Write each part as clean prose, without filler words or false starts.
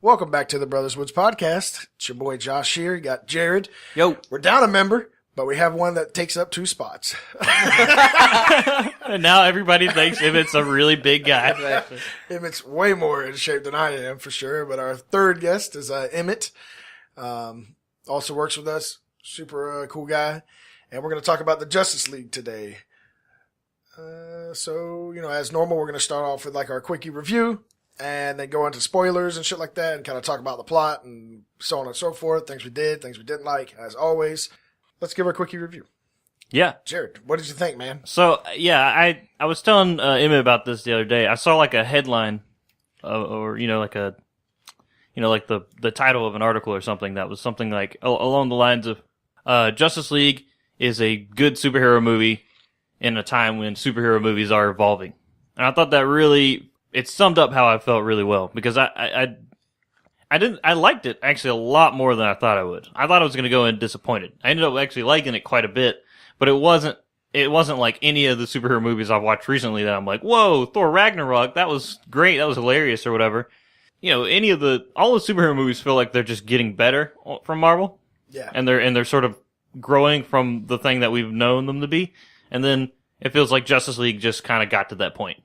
Welcome back to the Brothers Woods podcast. It's your boy Josh here. You got Jared. Yo. We're down a member, but we have one that takes up 2 spots. And now everybody thinks Emmett's a really big guy. Exactly. Emmett's way more in shape than I am, for sure. But our third guest is Emmett. Also works with us. Super cool guy. And we're going to talk about the Justice League today. So, as normal, we're going to start off with like our quickie review. And then go into spoilers and shit like that and kind of talk about the plot and so on and so forth. Things we did, things we didn't like, as always. Let's give our quickie review. Yeah. Jared, what did you think, man? So, yeah, I was telling Emmett about this the other day. I saw like a headline or like the title of an article or something that was something like along the lines of Justice League is a good superhero movie in a time when superhero movies are evolving. And I thought that really... It summed up how I felt really well because I liked it actually a lot more than I thought I would. I thought I was going to go in disappointed. I ended up actually liking it quite a bit, but it wasn't like any of the superhero movies I've watched recently that I'm like, whoa, Thor Ragnarok, that was great, that was hilarious or whatever. All the superhero movies feel like they're just getting better from Marvel. Yeah. And they're sort of growing from the thing that we've known them to be. And then it feels like Justice League just kind of got to that point.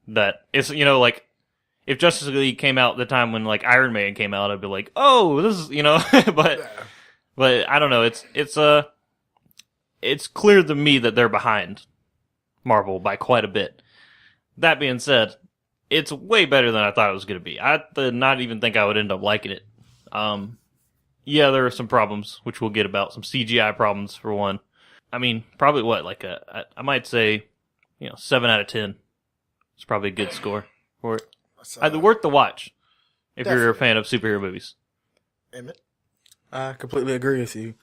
That it's, like, if Justice League came out the time when, like, Iron Man came out, I'd be like, oh, this is, but I don't know, it's clear to me that they're behind Marvel by quite a bit. That being said, it's way better than I thought it was going to be. I did not even think I would end up liking it. Yeah, there are some problems, which we'll get about, some CGI problems, for one. I mean, probably I might say, 7 out of 10. It's probably a good score for it. Worth the watch if you're a fan of superhero movies. Emmett? I completely agree with you.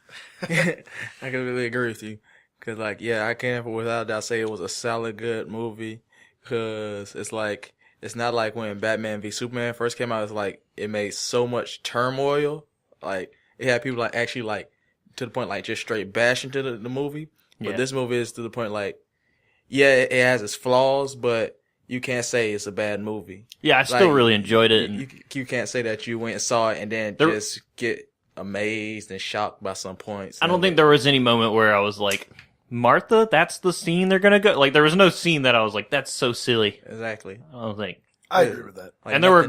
I completely agree with you. Because, I can't without a doubt say it was a solid, good movie. Because it's not like when Batman v Superman first came out, it's like it made so much turmoil. Like, it had people actually to the point just straight bashing to the movie. But this movie is to the point it has its flaws, but you can't say it's a bad movie. Yeah, I still really enjoyed it. You can't say that you went and saw it and then just get amazed and shocked by some points. I don't think there was any moment where I was like, Martha, that's the scene they're going to go? Like, there was no scene that I was like, that's so silly. Exactly. I don't think. I agree with that. And there were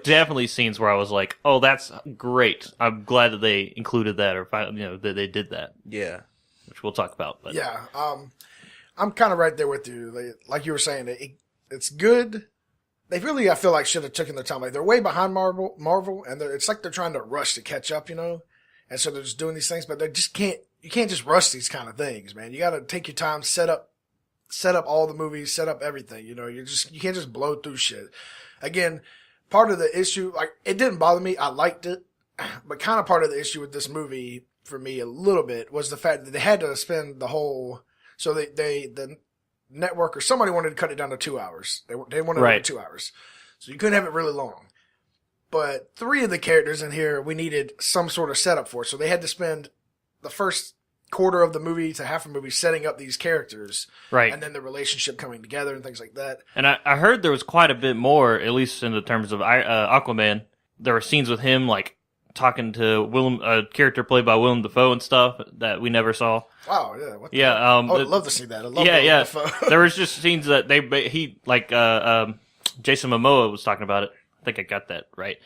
definitely scenes where I was like, oh, that's great. I'm glad that they included that or, that they did that. Yeah. Which we'll talk about. But. Yeah. I'm kind of right there with you. Like you were saying, it's good. They really, I feel like, should have taken their time. Like, they're way behind Marvel, and it's like they're trying to rush to catch up, And so they're just doing these things, but you can't just rush these kind of things, man. You got to take your time, set up all the movies, set up everything, you can't just blow through shit. Again, part of the issue, it didn't bother me. I liked it, but kind of part of the issue with this movie for me a little bit was the fact that they had to spend the whole, so the network or somebody wanted to cut it down to 2 hours. They wanted it to 2 hours. So you couldn't have it really long. But 3 of the characters in here, we needed some sort of setup for. So they had to spend the first quarter of the movie to half a movie setting up these characters. Right. And then the relationship coming together and things like that. And I heard there was quite a bit more, at least in the terms of Aquaman. There were scenes with him, talking to a character played by Willem Dafoe and stuff that we never saw. Wow, yeah. I'd love to see that. I love Willem Dafoe. There was just scenes that Jason Momoa was talking about it. I think I got that right.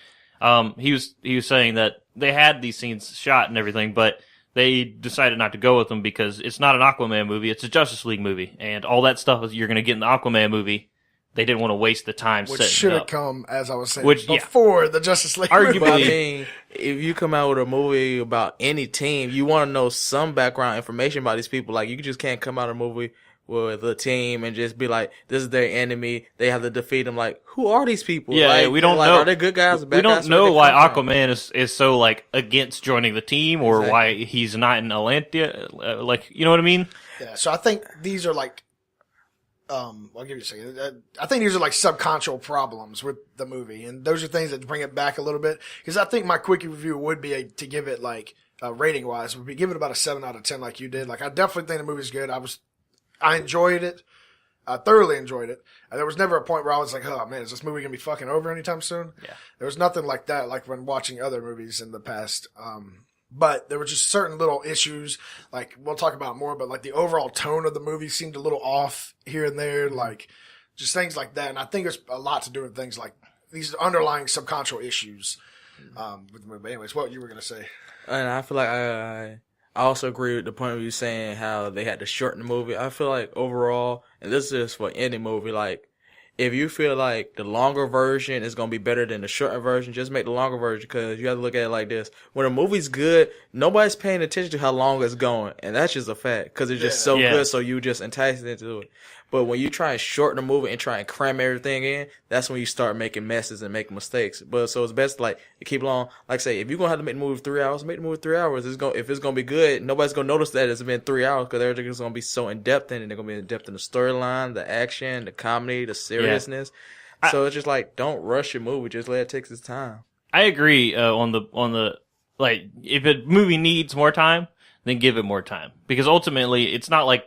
He was saying that they had these scenes shot and everything, but they decided not to go with them because it's not an Aquaman movie, it's a Justice League movie, and all that stuff you're going to get in the Aquaman movie. They didn't want to waste the time setting it up. Which should have come, as I was saying, before the Justice League movie. Arguably, if you come out with a movie about any team, you want to know some background information about these people. You just can't come out of a movie with a team and just be like, this is their enemy, they have to defeat them. Who are these people? Yeah, we don't know. Are they good guys or bad guys? We don't know why Aquaman is so, against joining the team or why he's not in Atlantia. You know what I mean? Yeah, so I think these are I'll give you a second. I think these are subconscious problems with the movie, and those are things that bring it back a little bit. Because I think my quickie review would be to give it rating wise, would be give it about a 7 out of 10, like you did. I definitely think the movie's good. I enjoyed it. I thoroughly enjoyed it. And there was never a point where I was like, oh man, is this movie gonna be fucking over anytime soon? Yeah. There was nothing like that, like when watching other movies in the past. But there were just certain little issues, like we'll talk about more, but like the overall tone of the movie seemed a little off here and there, like just things like that. And I think it's a lot to do with things like these underlying subconscious issues with the movie. But anyways, what you were gonna say? And I feel like I also agree with the point of you saying how they had to shorten the movie. I feel like overall, and this is for any movie, like if you feel like the longer version is going to be better than the shorter version, just make the longer version, because you have to look at it like this. When a movie's good, nobody's paying attention to how long it's going. And that's just a fact, because it's just so good, so you just entice it into it. But when you try and shorten the movie and try and cram everything in, that's when you start making messes and making mistakes. But so it's best to keep it long. Like I say, if you're going to have to make the movie 3 hours, make the movie 3 hours. If it's going to be good, nobody's going to notice that it's been 3 hours, because everything's going to be so in-depth in it. They're going to be in-depth in the storyline, the action, the comedy, the seriousness. Yeah. So it's just don't rush your movie. Just let it take its time. I agree on the if a movie needs more time, then give it more time. Because ultimately, it's not like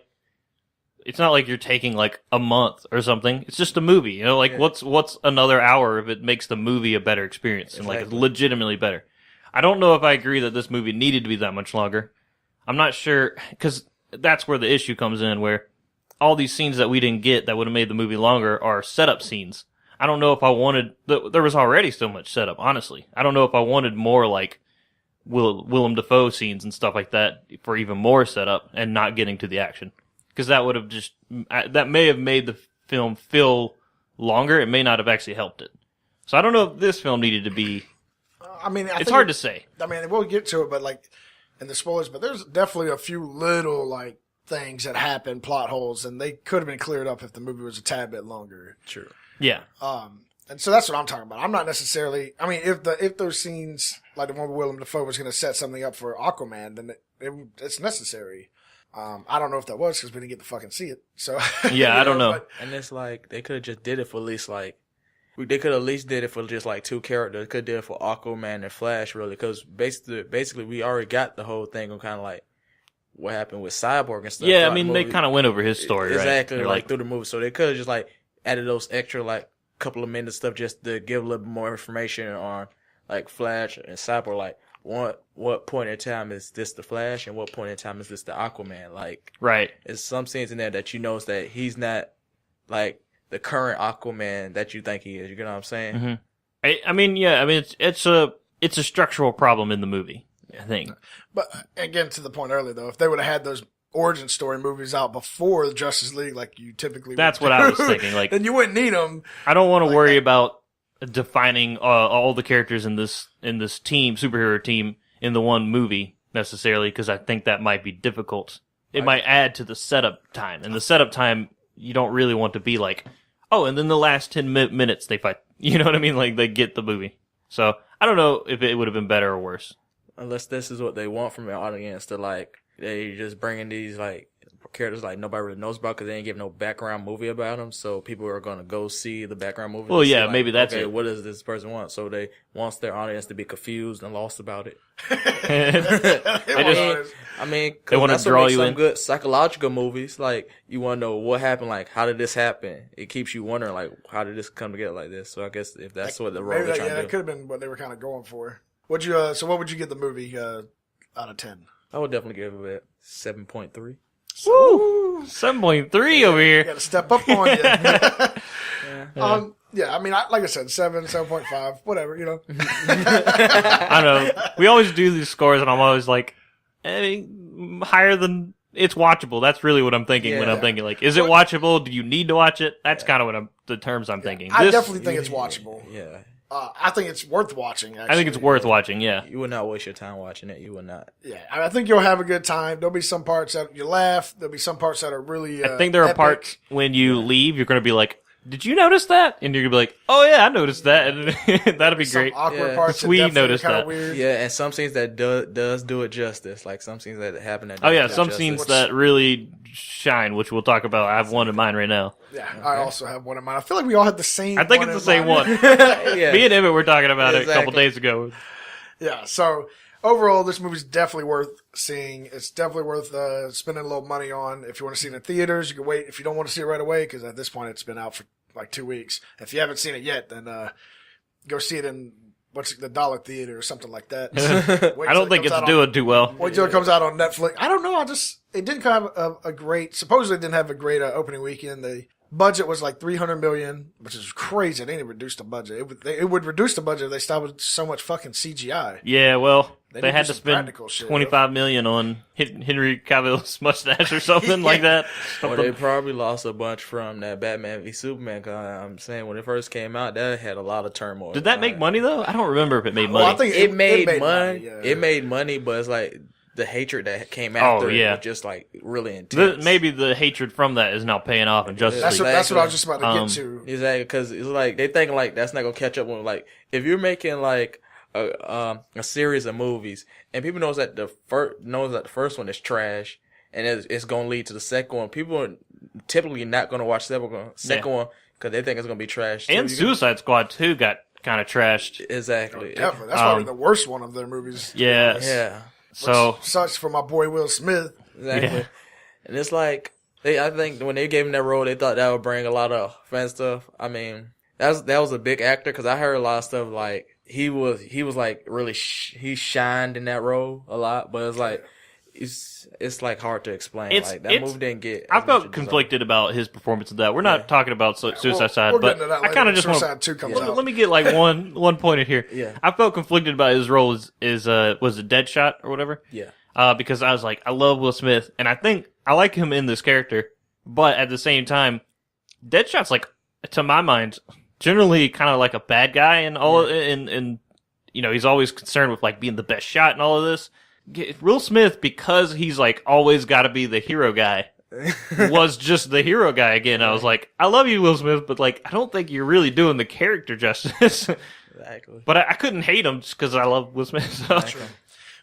you're taking a month or something. It's just a movie. You know, what's another hour if it makes the movie a better experience and legitimately better. I don't know if I agree that this movie needed to be that much longer. I'm not sure, because that's where the issue comes in, where all these scenes that we didn't get that would have made the movie longer are setup scenes. I don't know if I wanted, there was already so much setup, honestly. I don't know if I wanted more Willem Dafoe scenes and stuff like that for even more setup and not getting to the action. Because that would have that may have made the film feel longer. It may not have actually helped it. So I don't know if this film needed to be. It's hard to say. We'll get to it, but in the spoilers, but there's definitely a few little things that happen, plot holes, and they could have been cleared up if the movie was a tad bit longer. True. Yeah. And so that's what I'm talking about. I'm not necessarily. If those scenes like the one with Willem Dafoe was going to set something up for Aquaman, then it's necessary. I don't know if that was because we didn't get to fucking see it. So yeah, I don't know. And it's they could have just did it for at least they could at least did it for just 2 characters. They could have did it for Aquaman and Flash, really, because basically we already got the whole thing on kind of what happened with Cyborg and stuff. Yeah, they kind of went over his story, exactly, right? Through the movie. So they could have just added those extra couple of minutes stuff just to give a little bit more information on Flash and Cyborg. What point in time is this the Flash, and what point in time is this the Aquaman? Right. There's some scenes in there that you notice that he's not the current Aquaman that you think he is. You get what I'm saying? Mm-hmm. It's a structural problem in the movie, I think. But again, to the point earlier though, if they would have had those origin story movies out before the Justice League, you typically that's what I was thinking. Then you wouldn't need them. I don't want to worry about defining all the characters in this superhero team in the one movie necessarily, because I think that might be difficult. It might add to the setup time, and the setup time you don't really want to be and then the last 10 minutes they fight. You know what I mean? They get the movie. So I don't know if it would have been better or worse. Unless this is what they want from the audience, to they just bringing these characters nobody really knows about because they ain't give no background movie about them, so people are going to go see the background movie. Well, yeah, maybe that's it. What does this person want? So they wants their audience to be confused and lost about it. They want to draw you in. Some good psychological movies, you want to know what happened, how did this happen? It keeps you wondering, how did this come together like this? So I guess if that's what the role they're trying to do. That could have been what they were kind of going for. What would you give the movie out of 10? I would definitely give it 7.3. Woo! 7.3 over here. Got to step up on you. Like I said, 7.5, whatever, I don't know. We always do these scores, and I'm always higher than it's watchable. That's really what I'm thinking when I'm thinking, is it watchable? Do you need to watch it? That's kind of the terms I'm thinking. I definitely think it's watchable. Yeah. I think it's worth watching, actually. I think it's worth watching, yeah. You would not waste your time watching it. You would not. Yeah, I think you'll have a good time. There'll be some parts that you laugh. There'll be some parts that are really I think there are epic. parts when you leave, you're going to be like, did you notice that? And you're going to be like, oh yeah, I noticed that. And that'd be great. Some awkward parts that we noticed that. Weird. Yeah, and some scenes that does do it justice. Some scenes that happen that some scenes that really shine, which we'll talk about. I have one in mind right now. Yeah, okay. I also have one in mind. I feel like we all have the same I think it's the same one. Yeah. Me and Emmett were talking about it a couple days ago. Yeah, so overall, this movie's definitely worth seeing. It's definitely worth spending a little money on. If you want to see it in theaters, you can wait. If you don't want to see it right away, because at this point it's been out for like 2 weeks. If you haven't seen it yet, then go see it in the Dollar Theater or something like that. I don't think it's doing too well. Wait till it comes out on Netflix. I don't know. It didn't have a great. Supposedly, it didn't have a great opening weekend. The budget was like $300 million, which is crazy. They didn't reduce the budget. It would reduce the budget if they stopped with so much fucking CGI. Yeah, well, They they need had to to do some spend practical shit, $25 million on Henry Cavill's mustache or something like that. Or they probably lost a bunch from that Batman v Superman. Cause I'm saying when it first came out, that had a lot of turmoil. Did that make money though? I don't remember if it made money. Well, I think It made money. yeah. It made money, but it's like the hatred that came after yeah. it was just like really intense. Maybe the hatred from that is now paying off in Justice That's League. what I was just about to get to. Exactly, because it's like they think like that's not gonna catch up with like if you're making like a series of movies and people knows that the first one is trash and it's gonna lead to the second one. People are typically not gonna watch the second one because they think it's gonna be trash. Too. And Suicide Squad 2 got kind of trashed. Exactly. Definitely. That's probably the worst one of their movies. Yeah. Yeah. So sucks for my boy Will Smith. Exactly. Yeah. And it's like I think when they gave him that role, they thought that would bring a lot of fan stuff. I mean, that was a big actor because I heard a lot of stuff like he was like really he shined in that role a lot, but it's like it's like hard to explain. Like that movie didn't get. I felt conflicted about his performance of that. We're not talking about Suicide Squad, but I kind of just want. Let me get like one point in here. Yeah. I felt conflicted about his role was it Deadshot or whatever. Yeah. Because I was like, I love Will Smith, and I think I like him in this character, but at the same time, Deadshot's like, to my mind, generally kind of like a bad guy and all, and you know, he's always concerned with like being the best shot and all of this. Will Smith, because he's like always got to be the hero guy, was just the hero guy again. I was like, I love you, Will Smith, but like, I don't think you're really doing the character justice. Exactly. But I couldn't hate him just because I love Will Smith. So.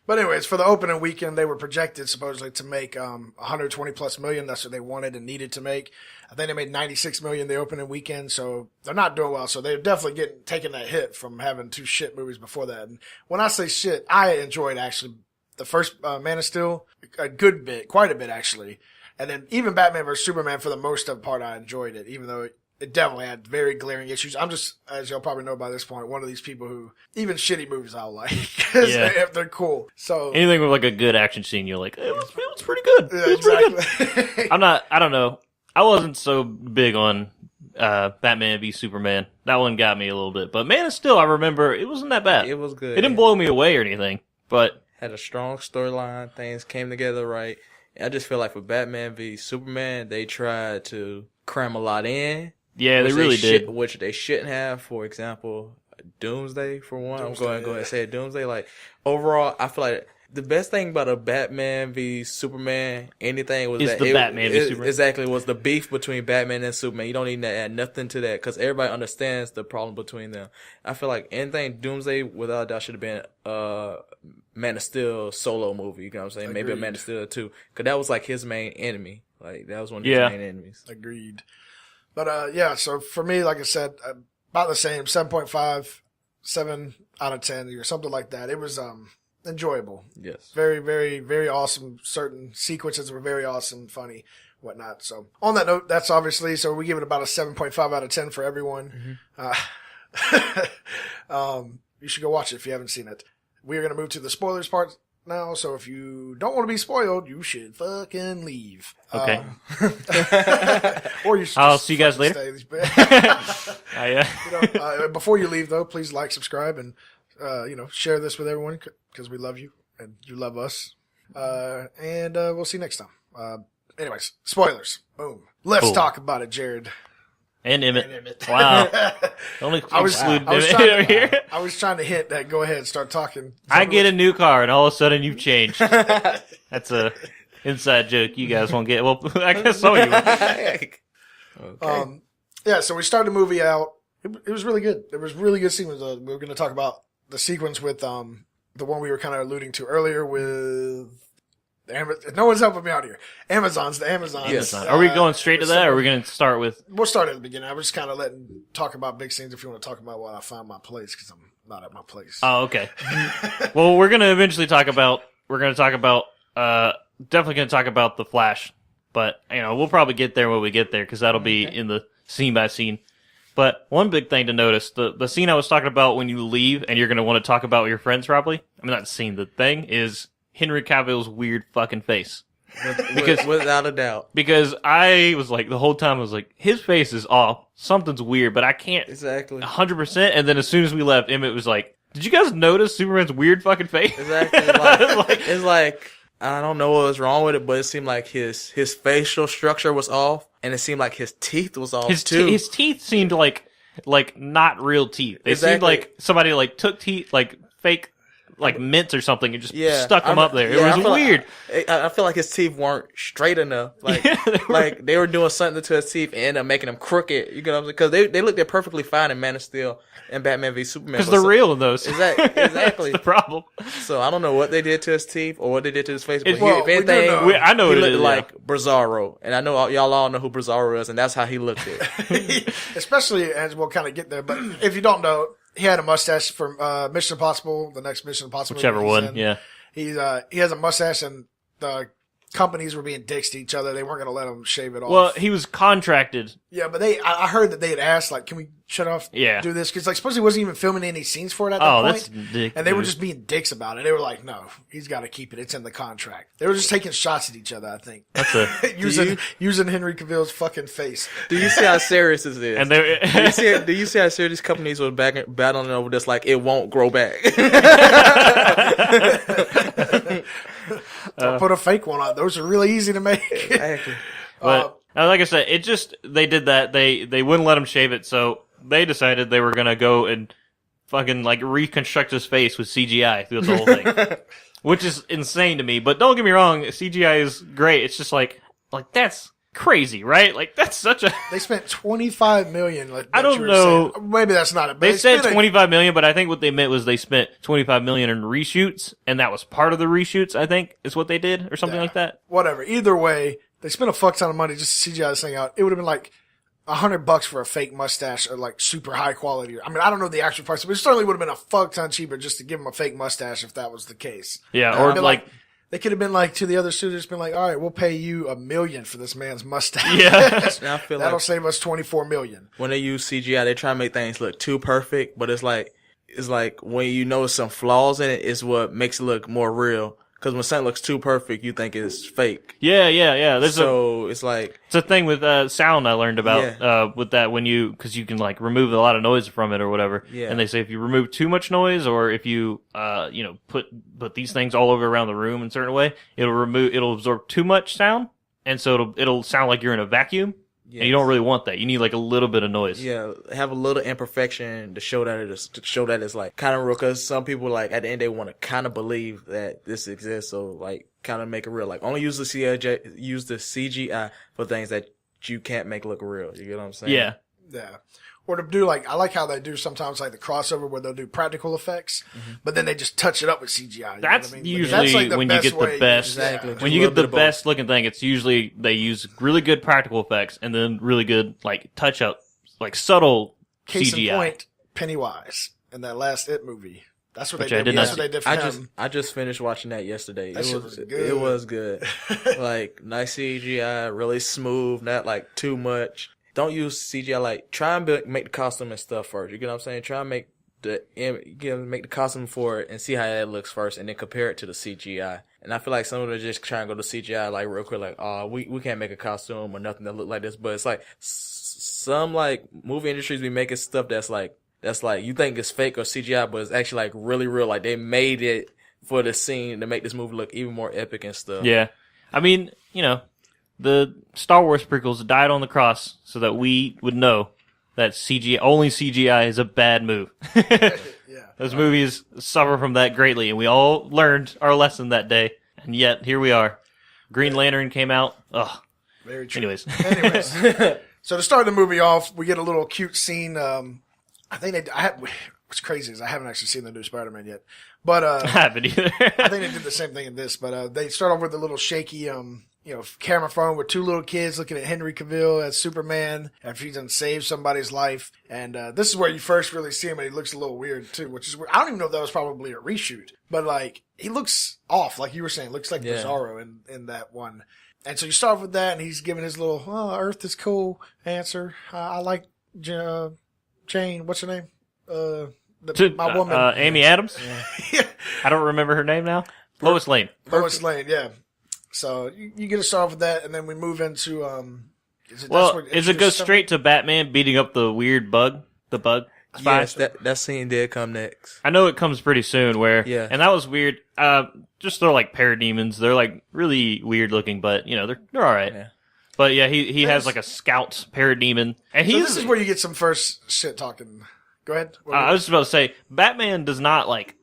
But anyways, for the opening weekend, they were projected supposedly to make 120 plus million. That's what they wanted and needed to make. I think they made 96 million the opening weekend, so they're not doing well. So they're definitely taking that hit from having 2 shit movies before that. And when I say shit, I enjoyed actually the first Man of Steel a good bit, quite a bit actually. And then even Batman vs Superman for the most of the part, I enjoyed it, even though it definitely had very glaring issues. I'm just, as y'all probably know by this point, one of these people who, even shitty movies I'll like. If they're cool. So anything with like a good action scene, you're like, it was pretty good. Yeah, it was exactly. pretty good. I don't know. I wasn't so big on Batman v Superman. That one got me a little bit. But Man of Steel, I remember, it wasn't that bad. It was good. It didn't blow me away or anything, but had a strong storyline. Things came together right. I just feel like for Batman v Superman, they tried to cram a lot in. Yeah, they really did. Which they shouldn't have. For example, Doomsday, for one. I'm going to go ahead and say Doomsday. Like, overall, I feel like the best thing about a Batman v Superman, anything, was that Batman v Superman. Exactly, was the beef between Batman and Superman. You don't need to add nothing to that because everybody understands the problem between them. I feel like anything Doomsday, without a doubt, should have been Man of Steel solo movie. You know what I'm saying? Agreed. Maybe a Man of Steel 2. Because that was like his main enemy. Like, that was one of his main enemies. Agreed. But, yeah, so for me, like I said, about the same, 7.5, 7 out of 10, or something like that. It was enjoyable. Yes. Very, very, very awesome. Certain sequences were very awesome, funny, whatnot. So, on that note, that's obviously, so we give it about a 7.5 out of 10 for everyone. Mm-hmm. You should go watch it if you haven't seen it. We are going to move to the spoilers part now, so if you don't want to be spoiled, you should fucking leave. Okay. Or you should I'll see you guys later. Before you leave, though, please like, subscribe, and share this with everyone because we love you and you love us. And we'll see you next time. Anyways, spoilers. Boom. Let's talk about it, Jared. And Emmett. Wow. Only I was Emmett over here. I was trying to hint that go ahead and start talking. I get a new car and all of a sudden you've changed. That's a inside joke you guys won't get. Well, I guess some of you will. Okay. Yeah, so we started the movie out. It was really good. There was really good sequence. We were going to talk about the sequence with the one we were kind of alluding to earlier with no one's helping me out here. The Amazons. Yes. Are we going straight to that or are we going to start with... We'll start at the beginning. I was just kind of talk about big scenes if you want to talk about while I find my place because not at my place. Oh, okay. Well, we're gonna eventually talk about. Definitely gonna talk about the Flash, but we'll probably get there when we get there because that'll be in the scene by scene. But one big thing to notice, the scene I was talking about when you leave and you're gonna want to talk about with your friends probably. I mean, not the scene. The thing is Henry Cavill's weird fucking face. Without a doubt. Because I was like, the whole time I was like, his face is off. Something's weird, but I can't Exactly. 100%. And then as soon as we left, Emmett was like, did you guys notice Superman's weird fucking face? Exactly. It's like, I don't know what was wrong with it, but it seemed like his facial structure was off, and it seemed like his teeth was off too. His teeth seemed like not real teeth. They seemed Exactly. like somebody took teeth, fake, mints or something and just stuck them up there. Yeah, It was weird. I feel like his teeth weren't straight enough. They were doing something to his teeth and ended up making them crooked. You know what I'm saying? Because they looked there perfectly fine in Man of Steel and Batman v Superman. Because they're real in those. Exactly. That's the problem. So I don't know what they did to his teeth or what they did to his face. But Well, if anything, I know he what it looked is, like Bizarro. And I know y'all all know who Bizarro is, and that's how he looked it. Especially as we'll kind of get there. But if you don't know, he had a mustache from Mission Impossible, the next Mission Impossible. Whichever movie he's one, in. yeah. He has a mustache, and the companies were being dicks to each other. They weren't going to let him shave it off. Well, he was contracted. Yeah, but I heard that they had asked, can we shut off, do this? Because, supposedly he wasn't even filming any scenes for it at that point. That's ridiculous. And they were just being dicks about it. They were like, no, he's got to keep it. It's in the contract. They were just taking shots at each other, I think. That's using Henry Cavill's fucking face. Do you see how serious this is? And do you see how serious these companies were battling over this? Like, it won't grow back. Don't put a fake one on. Those are really easy to make. Exactly. But like I said, they did that. They wouldn't let him shave it, so they decided they were gonna go and fucking reconstruct his face with CGI through the whole thing, which is insane to me. But don't get me wrong, CGI is great. It's just like that's crazy, right? That's such a. They spent $25 million. I don't know. Maybe that's not it. They said $25 million, but I think what they meant was they spent $25 million in reshoots, and that was part of the reshoots. I think is what they did, or something like that. Whatever. Either way, they spent a fuck ton of money just to CGI this thing out. It would have been like $100 for a fake mustache or super high quality. I mean, I don't know the actual price, but it certainly would have been a fuck ton cheaper just to give him a fake mustache if that was the case. Yeah, or they could have been to the other studios, been like, all right, we'll pay you $1 million for this man's mustache. Yeah. I feel that'll save us $24 million. When they use CGI, they try to make things look too perfect, but it's like when you notice some flaws in it, is what makes it look more real. Because when something looks too perfect, you think it's fake. Yeah. It's a thing with sound I learned about with that because you can remove a lot of noise from it or whatever. Yeah. And they say if you remove too much noise or if you put these things all over around the room in a certain way, it'll absorb too much sound, and so it'll sound like you're in a vacuum. Yes. And you don't really want that. You need a little bit of noise. Yeah, have a little imperfection to show that it's kind of real. Because some people at the end they want to kind of believe that this exists, so kind of make it real. Only use the CGI for things that you can't make look real. You get what I'm saying? Yeah. Or to do I like how they do sometimes the crossover where they'll do practical effects, but then they just touch it up with CGI. That's usually when you get the best. Exactly. When you get the best looking thing, it's usually they use really good practical effects and then really good touch up, subtle Case CGI. in point, Pennywise in that last It movie. That's what Which they I did. did That's not what they did for him. I just finished watching that yesterday. That shit was good. It was good. Nice CGI, really smooth, not too much. Don't use CGI. Try and make the costume and stuff first. You get what I'm saying? Try and make the costume for it and see how that looks first, and then compare it to the CGI. And I feel like some of them are just trying to go to CGI real quick, we can't make a costume or nothing that look like this. But it's some movie industries be making stuff that's you think it's fake or CGI, but it's actually really real. They made it for the scene to make this movie look even more epic and stuff. Yeah, I mean, the Star Wars prequels died on the cross so that we would know that only CGI is a bad move. Yeah. Those movies suffer from that greatly, and we all learned our lesson that day. And yet, here we are. Green Lantern came out. Ugh. Very true. Anyways. So to start the movie off, we get a little cute scene. What's crazy is I haven't actually seen the new Spider-Man yet. But I haven't either. I think they did the same thing in this. But they start off with a little shaky camera phone with two little kids looking at Henry Cavill as Superman after he's done saved somebody's life. And this is where you first really see him, and he looks a little weird too, which is weird. I don't even know if that was probably a reshoot, but like he looks off, like you were saying, looks like Bizarro in that one. And so you start off with that, and he's giving his little Earth is cool answer. I like Jane. What's her name? My woman, Amy Adams. Yeah. I don't remember her name now. Lois Lane. Lois Lane, yeah. So you get to start off with that, and then we move into is it go straight to Batman beating up the weird bug, the bug spy? Yes, that scene did come next. I know it comes pretty soon. And that was weird. Just they're like parademons. They're like really weird looking, but they're all right. Yeah. But yeah, he has like a scout parademon, and this is where you get some first shit talking. Go ahead. I was just about to say, Batman does not like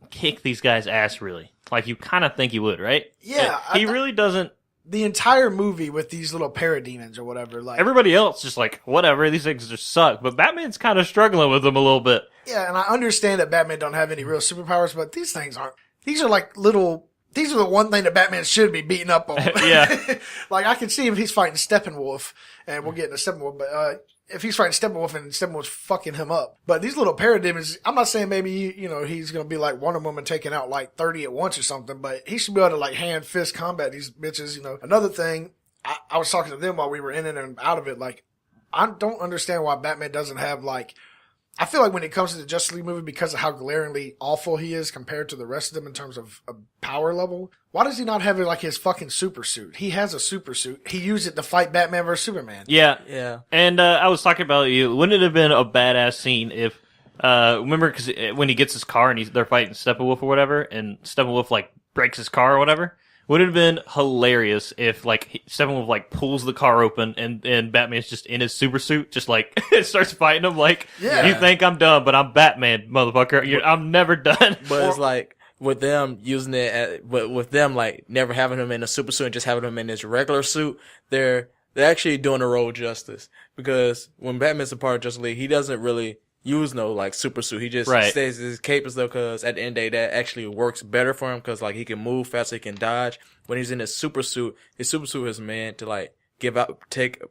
kick these guys' ass really. Like you kind of think he would, right? Yeah, he really doesn't. The entire movie with these little parademons or whatever, like everybody else, just like whatever. These things just suck, but Batman's kind of struggling with them a little bit. Yeah, and I understand that Batman don't have any real superpowers, but these things aren't. These are like little. These are the one thing that Batman should be beating up on. Yeah, like I can see if he's fighting Steppenwolf, and we'll get into Steppenwolf, but if he's fighting Steppenwolf and Steppenwolf's fucking him up. But these little parademons, I'm not saying maybe, he's going to be like Wonder Woman taking out like 30 at once or something, but he should be able to like hand fist combat these bitches, Another thing, I was talking to them while we were in and out of it, like, I don't understand why Batman doesn't have like, I feel like when it comes to the Justice League movie, because of how glaringly awful he is compared to the rest of them in terms of power level, why does he not have it like his fucking super suit? He has a super suit. He used it to fight Batman versus Superman. Yeah. And I was talking about wouldn't it have been a badass scene if, remember, because when he gets his car and they're fighting Steppenwolf or whatever, and Steppenwolf like breaks his car or whatever? Would it have been hilarious if, like, Steppenwolf, like, pulls the car open and Batman's just in his super suit, just, like, starts fighting him, like, you think I'm done, but I'm Batman, motherfucker. I'm never done. But it's like, with them using it, with them, like, never having him in a super suit and just having him in his regular suit, they're actually doing the role justice. Because when Batman's a part of Justice League, he doesn't really use no like super suit. He just stays his capers though, because at the end of the day that actually works better for him, because like he can move faster, he can dodge. When he's in his super suit is meant to like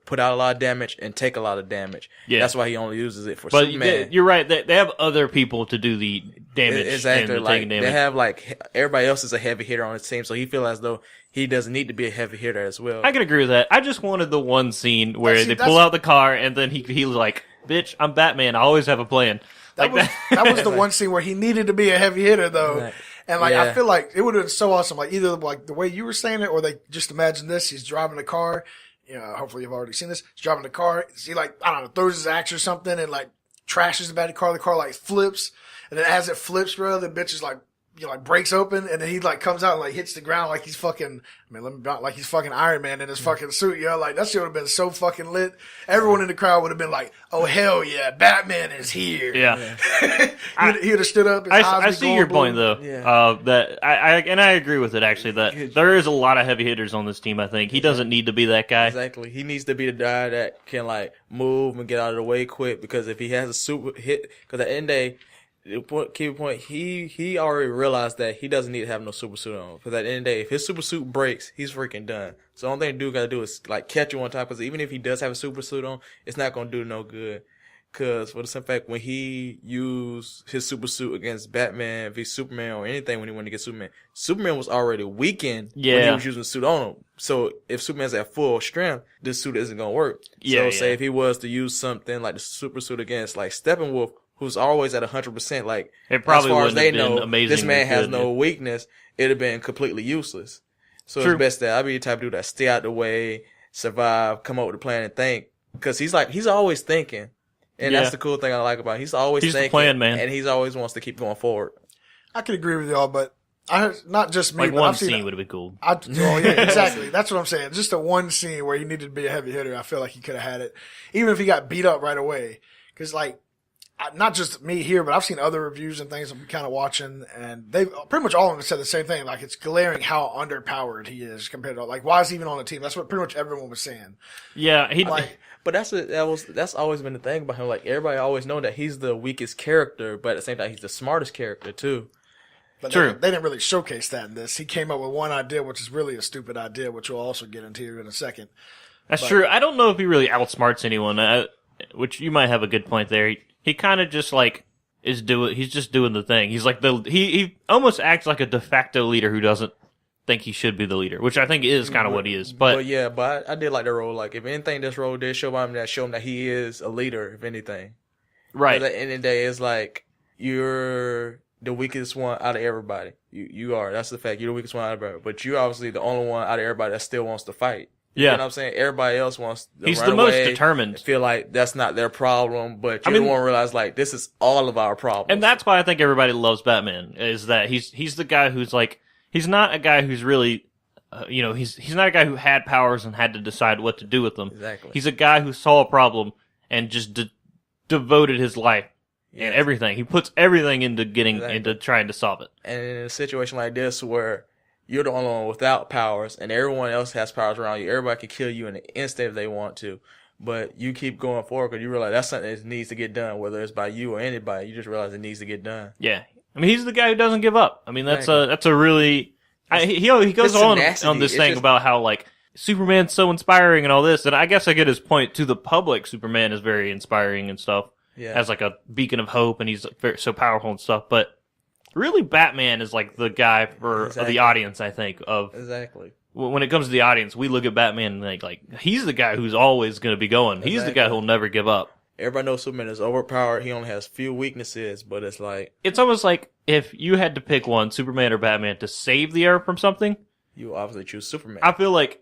put out a lot of damage and take a lot of damage. Yeah, that's why he only uses it for Superman. You're right. They have other people to do the damage. Exactly. And like damage. They have like everybody else is a heavy hitter on his team, so he feels as though he doesn't need to be a heavy hitter as well. I can agree with that. I just wanted the one scene where they pull out the car and then he was like, "Bitch, I'm Batman. I always have a plan." That was the one scene where he needed to be a heavy hitter though. Right. And like I feel like it would have been so awesome. Like either like the way you were saying it, or they just imagine this: he's driving a car. Hopefully you've already seen this. He's driving the car. He like I don't know, throws his axe or something, and like trashes the back of the car. The car like flips, and then as it flips, bro, the bitch is like breaks open, and then he like comes out and like hits the ground like he's fucking. Like he's fucking Iron Man in his fucking suit. Like that shit would have been so fucking lit. Everyone in the crowd would have been like, "Oh hell yeah, Batman is here!" Yeah, he would have stood up. I see your point though. Yeah. That I agree with it actually. That there is a lot of heavy hitters on this team. I think he doesn't need to be that guy. Exactly, he needs to be the guy that can like move and get out of the way quick. Because if he has a super hit, because at the end of the day, key point, he already realized that he doesn't need to have no super suit on. Because at the end of the day, if his super suit breaks, he's freaking done. So the only thing dude gotta do is like catch you on top. Because even if he does have a super suit on, it's not gonna do no good. Because for the simple fact, when he used his super suit against Batman v Superman or anything, when he wanted to get Superman was already weakened when he was using the suit on him. So if Superman's at full strength, this suit isn't gonna work. So say if he was to use something like the super suit against like Steppenwolf, who's always at 100%, like, it probably as far as they been know, amazing this man has no weakness, it'd have been completely useless. So it's best that I'd be the type of dude that stay out the way, survive, come up with a plan and think. Because he's always thinking. And that's the cool thing I like about him. He's thinking. The plan, man. And he's always wants to keep going forward. I could agree with y'all, but not just me. Like but one scene would have been cool. Exactly. That's what I'm saying. Just a one scene where he needed to be a heavy hitter, I feel like he could have had it. Even if he got beat up right away. Because, like, not just me here, but I've seen other reviews and things I'm kind of watching, and they pretty much all of them said the same thing. Like, it's glaring how underpowered he is compared to, like, why is he even on the team? That's what pretty much everyone was saying. Yeah, but that's always been the thing about him. Like, everybody always known that he's the weakest character, but at the same time, he's the smartest character too. But True. they didn't really showcase that in this. He came up with one idea, which is really a stupid idea, which we'll also get into in a second. That's true. I don't know if he really outsmarts anyone, which you might have a good point there. He kind of just like he's just doing the thing. He's like he almost acts like a de facto leader who doesn't think he should be the leader, which I think is kind of what he is. But I did like the role. Like, if anything, this role did show him that he is a leader, if anything. Right. At the end of the day, it's like, you're the weakest one out of everybody. You are. That's the fact. You're the weakest one out of everybody. But you're obviously the only one out of everybody that still wants to fight. Yeah. You know what I'm saying? Everybody else wants to He's run the most away, determined. feel like that's not their problem, but you don't want to realize, like, this is all of our problems. And that's why I think everybody loves Batman, is that he's the guy who's like, he's not a guy who's really, he's not a guy who had powers and had to decide what to do with them. Exactly. He's a guy who saw a problem and just devoted his life and everything. He puts everything into into trying to solve it. And in a situation like this where you're the only one without powers and everyone else has powers around you, everybody can kill you in an instant if they want to. But you keep going forward because you realize that's something that needs to get done, whether it's by you or anybody. You just realize it needs to get done. Yeah. I mean, he's the guy who doesn't give up. I mean, that's a really... he goes on this thing about how, like, Superman's so inspiring and all this, and I guess I get his point. To the public, Superman is very inspiring and stuff. Yeah. As, like, a beacon of hope, and he's so powerful and stuff. But really, Batman is, like, the guy for the audience, I think, of... Exactly. When it comes to the audience, we look at Batman and like he's the guy who's always going to be going. He's the guy who'll never give up. Everybody knows Superman is overpowered. He only has few weaknesses, but it's like... It's almost like if you had to pick one, Superman or Batman, to save the Earth from something... You obviously choose Superman. I feel like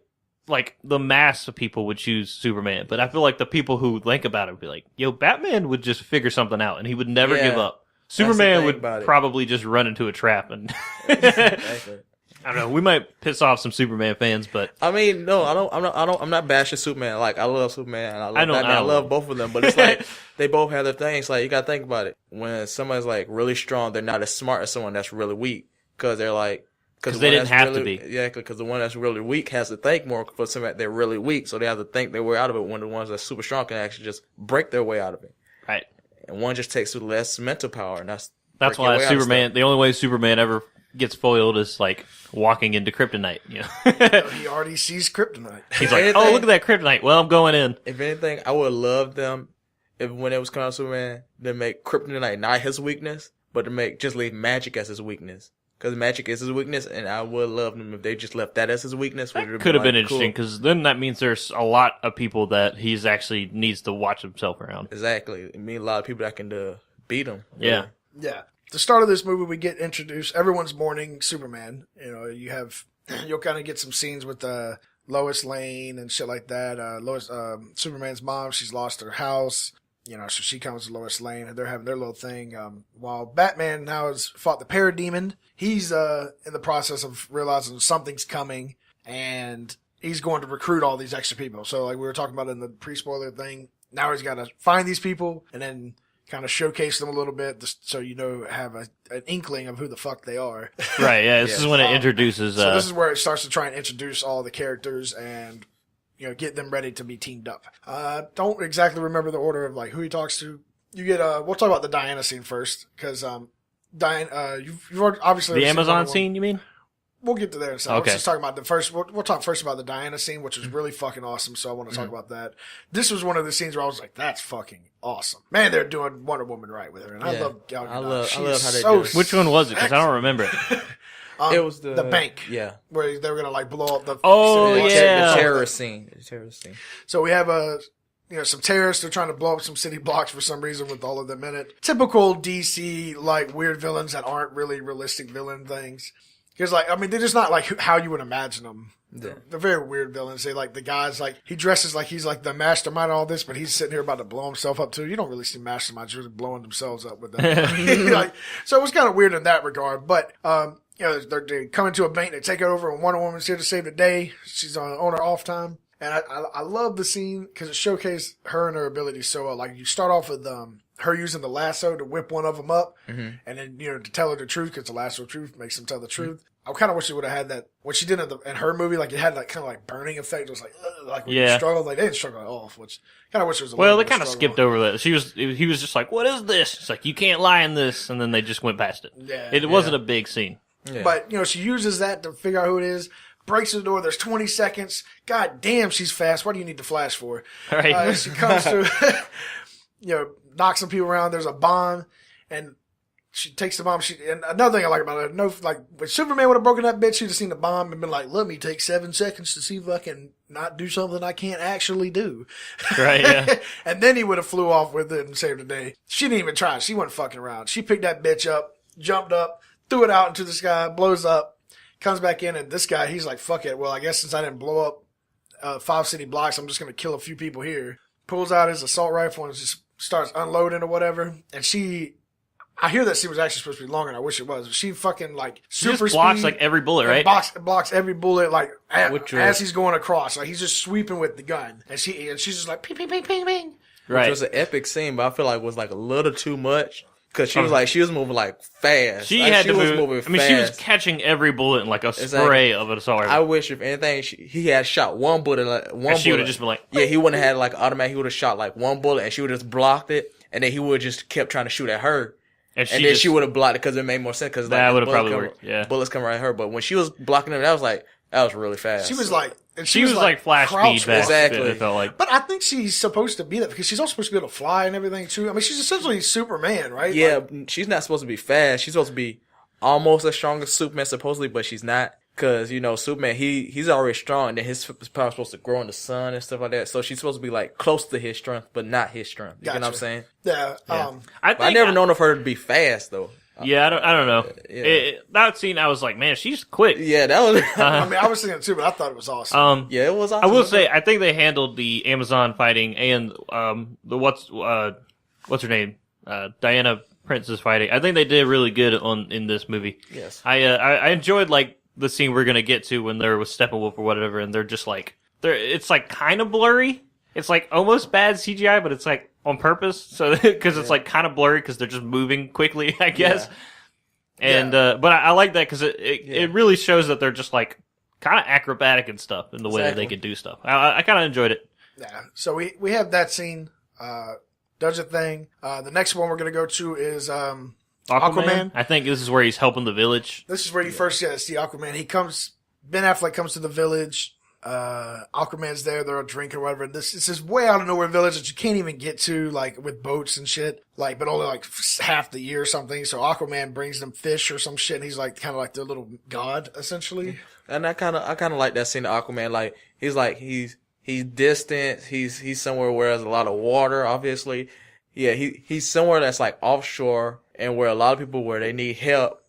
the mass of people would choose Superman, but I feel like the people who think about it would be like, yo, Batman would just figure something out, and he would never give up. Superman would probably just run into a trap and... Exactly. I don't know. We might piss off some Superman fans, but I mean, no, I'm not bashing Superman. Like, I love Superman. I love Batman. I love both of them. But it's like they both have their things. Like, you gotta think about it. When somebody's like really strong, they're not as smart as someone that's really weak because they're like because they didn't have to be. Exactly, because the one that's really weak has to think more for somebody they're really weak, so they have to think their way out of it. When the ones that's super strong can actually just break their way out of it. Right. And one just takes less mental power, and that's why Superman. The only way Superman ever gets foiled is like walking into kryptonite. You know? He already sees kryptonite. He's like, oh, look at that kryptonite. Well, I'm going in. If anything, I would love them if when it was coming out Superman, to make kryptonite not his weakness, but to just leave magic as his weakness. Because magic is his weakness, and I would love them if they just left that as his weakness. That could have been interesting, because then that means there's a lot of people that he's actually needs to watch himself around. Exactly. I mean, a lot of people that can beat him. Yeah. Yeah. The start of this movie, we get introduced. Everyone's mourning Superman. You know, you'll kind of get some scenes with Lois Lane and shit like that. Superman's mom, she's lost her house. You know, so she comes to Lois Lane, and they're having their little thing. While Batman now has fought the Parademon, he's in the process of realizing something's coming, and he's going to recruit all these extra people. So, like we were talking about in the pre-spoiler thing, now he's got to find these people and then kind of showcase them a little bit, so have an inkling of who the fuck they are. Right, yeah, this is when it introduces... So this is where it starts to try and introduce all the characters and, you know, get them ready to be teamed up. Don't exactly remember the order of, like, who he talks to. You get, we'll talk about the Diana scene first, because, Diana, you've obviously... The Amazon scene, you mean? We'll get to there in a second. Okay. Let's just talk about the first. We'll talk first about the Diana scene, which was really fucking awesome. So I want to talk about that. This was one of the scenes where I was like, "That's fucking awesome, man!" They're doing Wonder Woman right with her, and I love Gal Gadot. I love how they so do it. Which one was it? Because I don't remember it. It was the bank, yeah, where they were gonna like blow up the. Oh, yeah. the terrorist scene. So we have some terrorists. They're trying to blow up some city blocks for some reason with all of them in it. Typical DC like weird villains that aren't really realistic villain things. Because, like, I mean, they're just not, like, how you would imagine them. Yeah. They're very weird villains. They, like, the guy's, like, he dresses like he's, like, the mastermind of all this, but he's sitting here about to blow himself up, too. You don't really see masterminds usually blowing themselves up with them. Like, so it was kind of weird in that regard. But, you know, they come into a bank, they take it over, and Wonder Woman's here to save the day. She's on her off time. And I love the scene because it showcased her and her abilities so well. Like, you start off with her using the lasso to whip one of them up, Mm-hmm. and then to tell her the truth because the lasso of truth makes them tell the truth. I kind of wish they would have had that. What she did in her movie, like it had like kind of like burning effect. It was like when you struggled, like they didn't struggle at all. Which kind of wish there was. Well, they kind of skipped over that. He was just like, "What is this?" It's like you can't lie in this, and then they just went past it. Yeah, it wasn't a big scene. Yeah. But she uses that to figure out who it is. Breaks the door. There's 20 seconds. God damn, she's fast. What do you need to flash for? Right. She comes to, knocks some people around. There's a bomb, and she takes the bomb. And another thing I like about it, if Superman would have broken that bitch, she'd have seen the bomb and been like, "Let me take 7 seconds to see if I can not do something I can't actually do." Right. Yeah. And then he would have flew off with it and saved the day. She didn't even try. She wasn't fucking around. She picked that bitch up, jumped up, threw it out into the sky, blows up. Comes back in, and this guy, he's like, fuck it. Well, I guess since I didn't blow up 5 city blocks, I'm just going to kill a few people here. Pulls out his assault rifle and just starts unloading or whatever. And I hear that scene was actually supposed to be longer, and I wish it was. She fucking, like, She super just blocks, speed like, every bullet, right? Blocks every bullet, like, as he's going across. Like, he's just sweeping with the gun. And she's just like, ping, ping, ping, ping, ping. Right. Which was an epic scene, but I feel like it was, like, a little too much. Because she was moving like fast. She had to was move. moving I mean, fast. she was catching every bullet in like a spray of an assault rifle. I wish, if anything, he had shot one bullet. And she would have just been like, yeah, he wouldn't have had like automatic. He would have shot like one bullet, and she would have just blocked it, and then he would have just kept trying to shoot at her, and then she would have blocked it because it made more sense. Because that would have probably worked. Yeah, bullets come right at her. But when she was blocking them, that was really fast. She was like, and she was like flash speed back. Exactly. It felt like. But I think she's supposed to be that because she's also supposed to be able to fly and everything too. I mean, she's essentially Superman, right? Yeah, she's not supposed to be fast. She's supposed to be almost as strong as Superman supposedly, but she's not. Because, Superman, he's already strong, and then his power's supposed to grow in the sun and stuff like that. So she's supposed to be, like, close to his strength, but not his strength. You know what I'm saying? Yeah. I never known of her to be fast, though. Yeah, I don't know. Yeah. That scene, I was like, man, she's quick. Yeah, that was... I mean, I was thinking too, but I thought it was awesome. yeah, it was awesome. I will say, I think they handled the Amazon fighting and what's her name? Diana Prince's fighting. I think they did really good in this movie. Yes. I enjoyed, like, the scene we're gonna get to when they're with Steppenwolf or whatever, and they're just like, it's like kind of blurry. It's like almost bad CGI, but it's like on purpose, so because it's like kind of blurry because they're just moving quickly, I guess. Yeah. And but I like that because it really shows that they're just like kind of acrobatic and stuff in the way that they can do stuff. I kind of enjoyed it. Yeah. So we have that scene. Does a thing. The next one we're gonna go to is Aquaman. I think this is where he's helping the village. This is where you first see Aquaman. Ben Affleck comes to the village. Aquaman's there. They're drinking or whatever. This is way out of nowhere village that you can't even get to, like, with boats and shit. Like, but only, like, half the year or something. So Aquaman brings them fish or some shit, and he's, like, kind of like their little god, essentially. And I kind of like that scene of Aquaman. Like, he's distant. He's somewhere where there's a lot of water, obviously. Yeah, he's somewhere that's, like, offshore and where a lot of people where they need help.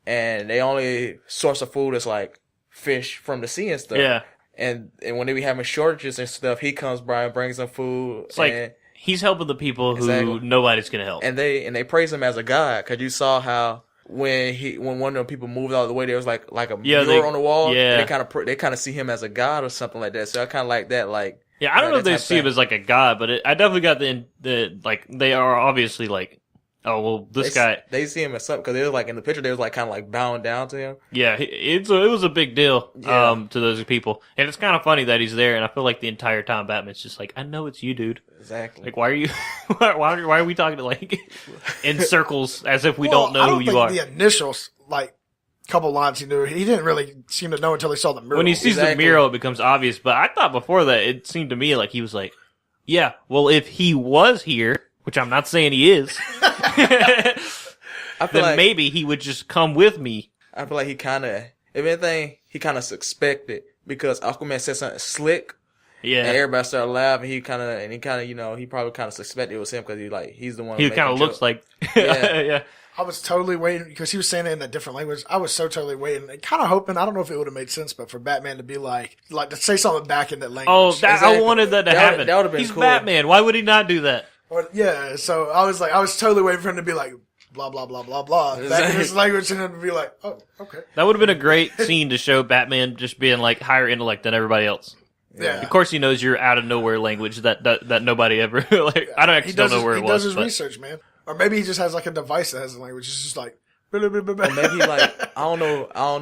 And they only source of food is, like, fish from the sea and stuff. Yeah. And when they be having shortages and stuff, he comes by and brings them food. It's like he's helping the people who nobody's gonna help. And they praise him as a god, because you saw how when one of the people moved out of the way, there was like a mural on the wall. Yeah, and they kind of see him as a god or something like that. So I kind of like that. Like, yeah, I don't know if they see him as like a god, but I definitely got the like they are obviously like. Oh, well, this guy... They see him as something, because they was like, in the picture, they was like kind of like bowing down to him. Yeah, it was a big deal to those people. And it's kind of funny that he's there, and I feel like the entire time Batman's just like, I know it's you, dude. Exactly. Like, why are you... why are we talking to, like, in circles as if we don't know who you are? The initial, like, couple lines he knew, he didn't really seem to know until he saw the mural. When he sees the mural, it becomes obvious. But I thought before that, it seemed to me like he was like, yeah, well, if he was here... Which I'm not saying he is. I feel then like maybe he would just come with me. I feel like he kind of, if anything, he kind of suspected, because Aquaman said something slick. Yeah. And everybody started laughing. He kind of, he probably kind of suspected it was him, because he's the one. He kind of looks like. Yeah. I was totally waiting, because he was saying it in a different language. I was so totally waiting and kind of hoping, I don't know if it would have made sense, but for Batman to be like to say something back in that language. Oh, I wanted that to happen. That would have been He's cool. Batman. Why would he not do that? Yeah, so I was totally waiting for him to be like, blah, blah, blah, blah, blah. Back in his language, and him to be like, oh, okay. That would have been a great scene to show Batman just being like higher intellect than everybody else. Yeah. Of course, he knows your out of nowhere language that nobody ever like. I don't actually don't know where it was. He does his but- research, man. Or maybe he just has like a device that has the language. It's just like. Blah, blah, blah, blah. Or maybe like I don't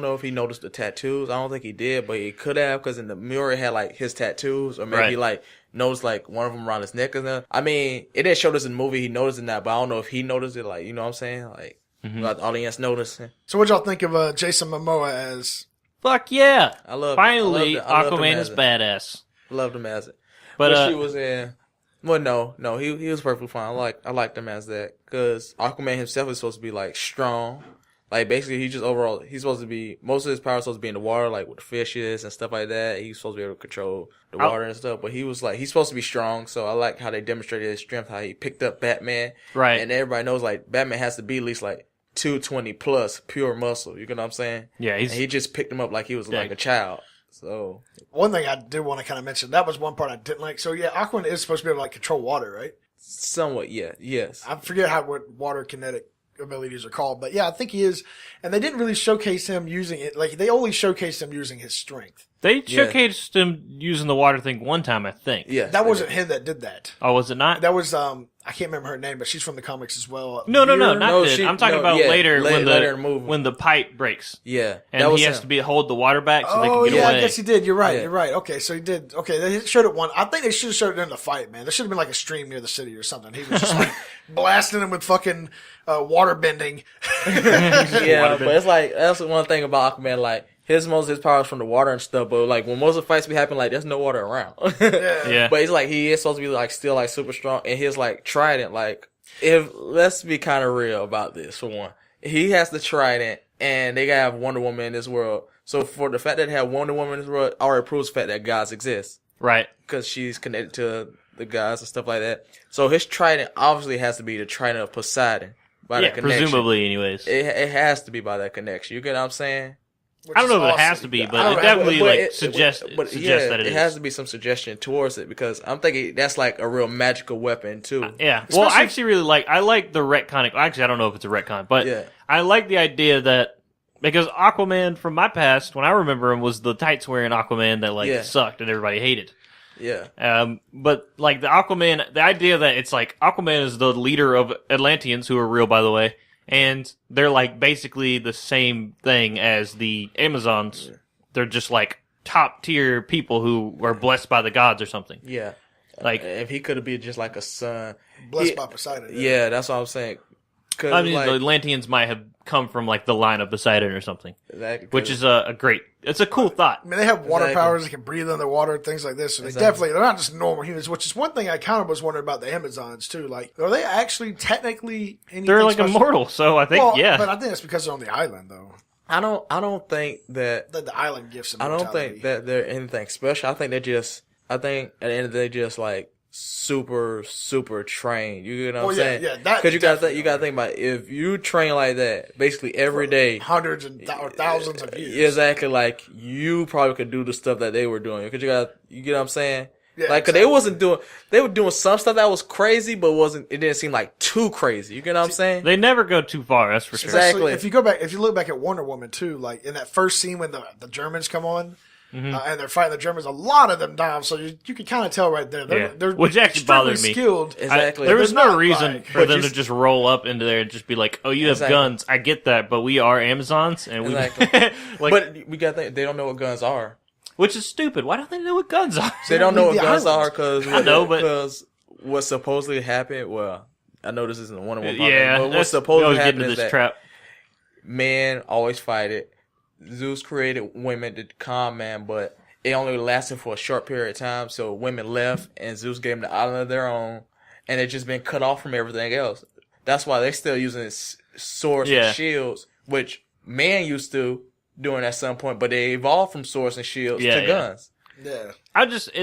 know if he noticed the tattoos. I don't think he did, but he could have because in the mirror it had like his tattoos, or maybe Right. he like noticed like one of them around his neck or something. I mean, it didn't show this in the movie. He noticed it now, but I don't know if he noticed it. Like, you know what I'm saying? Like, without the audience noticing. So what y'all think of Jason Momoa as? Fuck yeah! I love. Finally, I loved him Aquaman as is it. badass. Loved him as it. But But she was in. Well, no, he was perfectly fine. I liked him as that because Aquaman himself is supposed to be like strong. Like basically, he's supposed to be most of his power is supposed to be in the water, like with the fishes and stuff like that. He's supposed to be able to control the water and stuff. But he's supposed to be strong. So I like how they demonstrated his strength, how he picked up Batman. Right. And everybody knows like Batman has to be at least like 220 plus pure muscle. You know what I'm saying? Yeah, And he just picked him up like he was like a child. So One thing I did want to kind of mention, that was one part I didn't like. So yeah, Aquaman is supposed to be able to like control water, right? somewhat, yeah, yes. I forget what water kinetic abilities are called, but yeah, I think he is. And they didn't really showcase him using it. Like they only showcased him using his strength. They showcased him using the water thing one time, I think. Yeah, That wasn't him that did that. Oh, was it not? That was I can't remember her name, but she's from the comics as well. No, No, not this. I'm talking about later later in the movie. when the pipe breaks. Yeah, And that was he has him. to hold the water back so they Oh can get yeah, away. I guess he did. You're right. Yeah. You're right. Okay, so he did. Okay, they showed it one. I think they should have showed it in the fight, man. There should have been like a stream near the city or something. He was just like blasting him with fucking water bending. Yeah, but it's like that's one thing about Aquaman. Like most of his powers from the water and stuff. But like when most of the fights be happening, like there's no water around. Yeah. But it's like he is supposed to be like still like super strong, and his like trident. Like if let's be kind of real about this for one, he has the trident, and they gotta have Wonder Woman in this world. So for the fact that they have Wonder Woman in this world, already proves the fact that gods exist Right. because she's connected to the gods and stuff like that. So his trident obviously has to be the trident of Poseidon. By Yeah, that connection. presumably, anyways. It has to be by that connection. You get what I'm saying? I don't know if it has to be, but it definitely suggests that it is. has to be some suggestion towards it because I'm thinking that's like a real magical weapon too. Yeah. Well, I actually really like the retconning. Actually, I don't know if it's a retcon, but Yeah. I like the idea that because Aquaman from my past, when I remember him, was the tights wearing Aquaman that sucked and everybody hated. Yeah. But like the Aquaman, the idea that it's like Aquaman is the leader of Atlanteans, who are real, by the way, and they're like basically the same thing as the Amazons. Yeah. They're just like top tier people who are blessed by the gods or something. Yeah. Like if he could have been just like a son, blessed by Poseidon. Yeah, that's what I'm saying. I mean, the Atlanteans might have come from like the line of Poseidon or something, which is it's a cool thought. I mean, they have water powers; they can breathe underwater, things like this. So they're not just normal humans. Which is one thing I kind of was wondering about the Amazons too. Like, are they actually technically anything They're like special? immortal, so I think but I think it's because they're on the island, though. I don't think that the island gives them. I don't think that they're anything special. I think at the end of the day, just like super trained. You know what I'm saying? Yeah, because you gotta think about it. If you train like that, basically every day, hundreds or thousands of years. Exactly, like you probably could do the stuff that they were doing. Because you get what I'm saying? Yeah, like, cause they were doing some stuff that was crazy, but it didn't seem like too crazy. You get what I'm saying? They never go too far, that's for sure. Exactly. If you look back at Wonder Woman too, like in that first scene when the Germans come on. Mm-hmm. And they're fighting the Germans. A lot of them die, so you can kind of tell right there. They're which actually bothered me. Skilled. Exactly. There was no reason for them to just roll up into there and just be like, "Oh, you have guns. I get that, but we are Amazons, and we." But we got they don't know what guns are, which is stupid. Why don't they know what guns are? They don't know what guns are because what supposedly happened. Well, I know this isn't a Wonder Woman. But what supposedly happened is that trap. Men always fight it. Zeus created women to calm man, but it only lasted for a short period of time. So women left, and Zeus gave them the island of their own, and it's just been cut off from everything else. That's why they're still using swords and shields, which man used to doing at some point, but they evolved from swords and shields to guns. Yeah,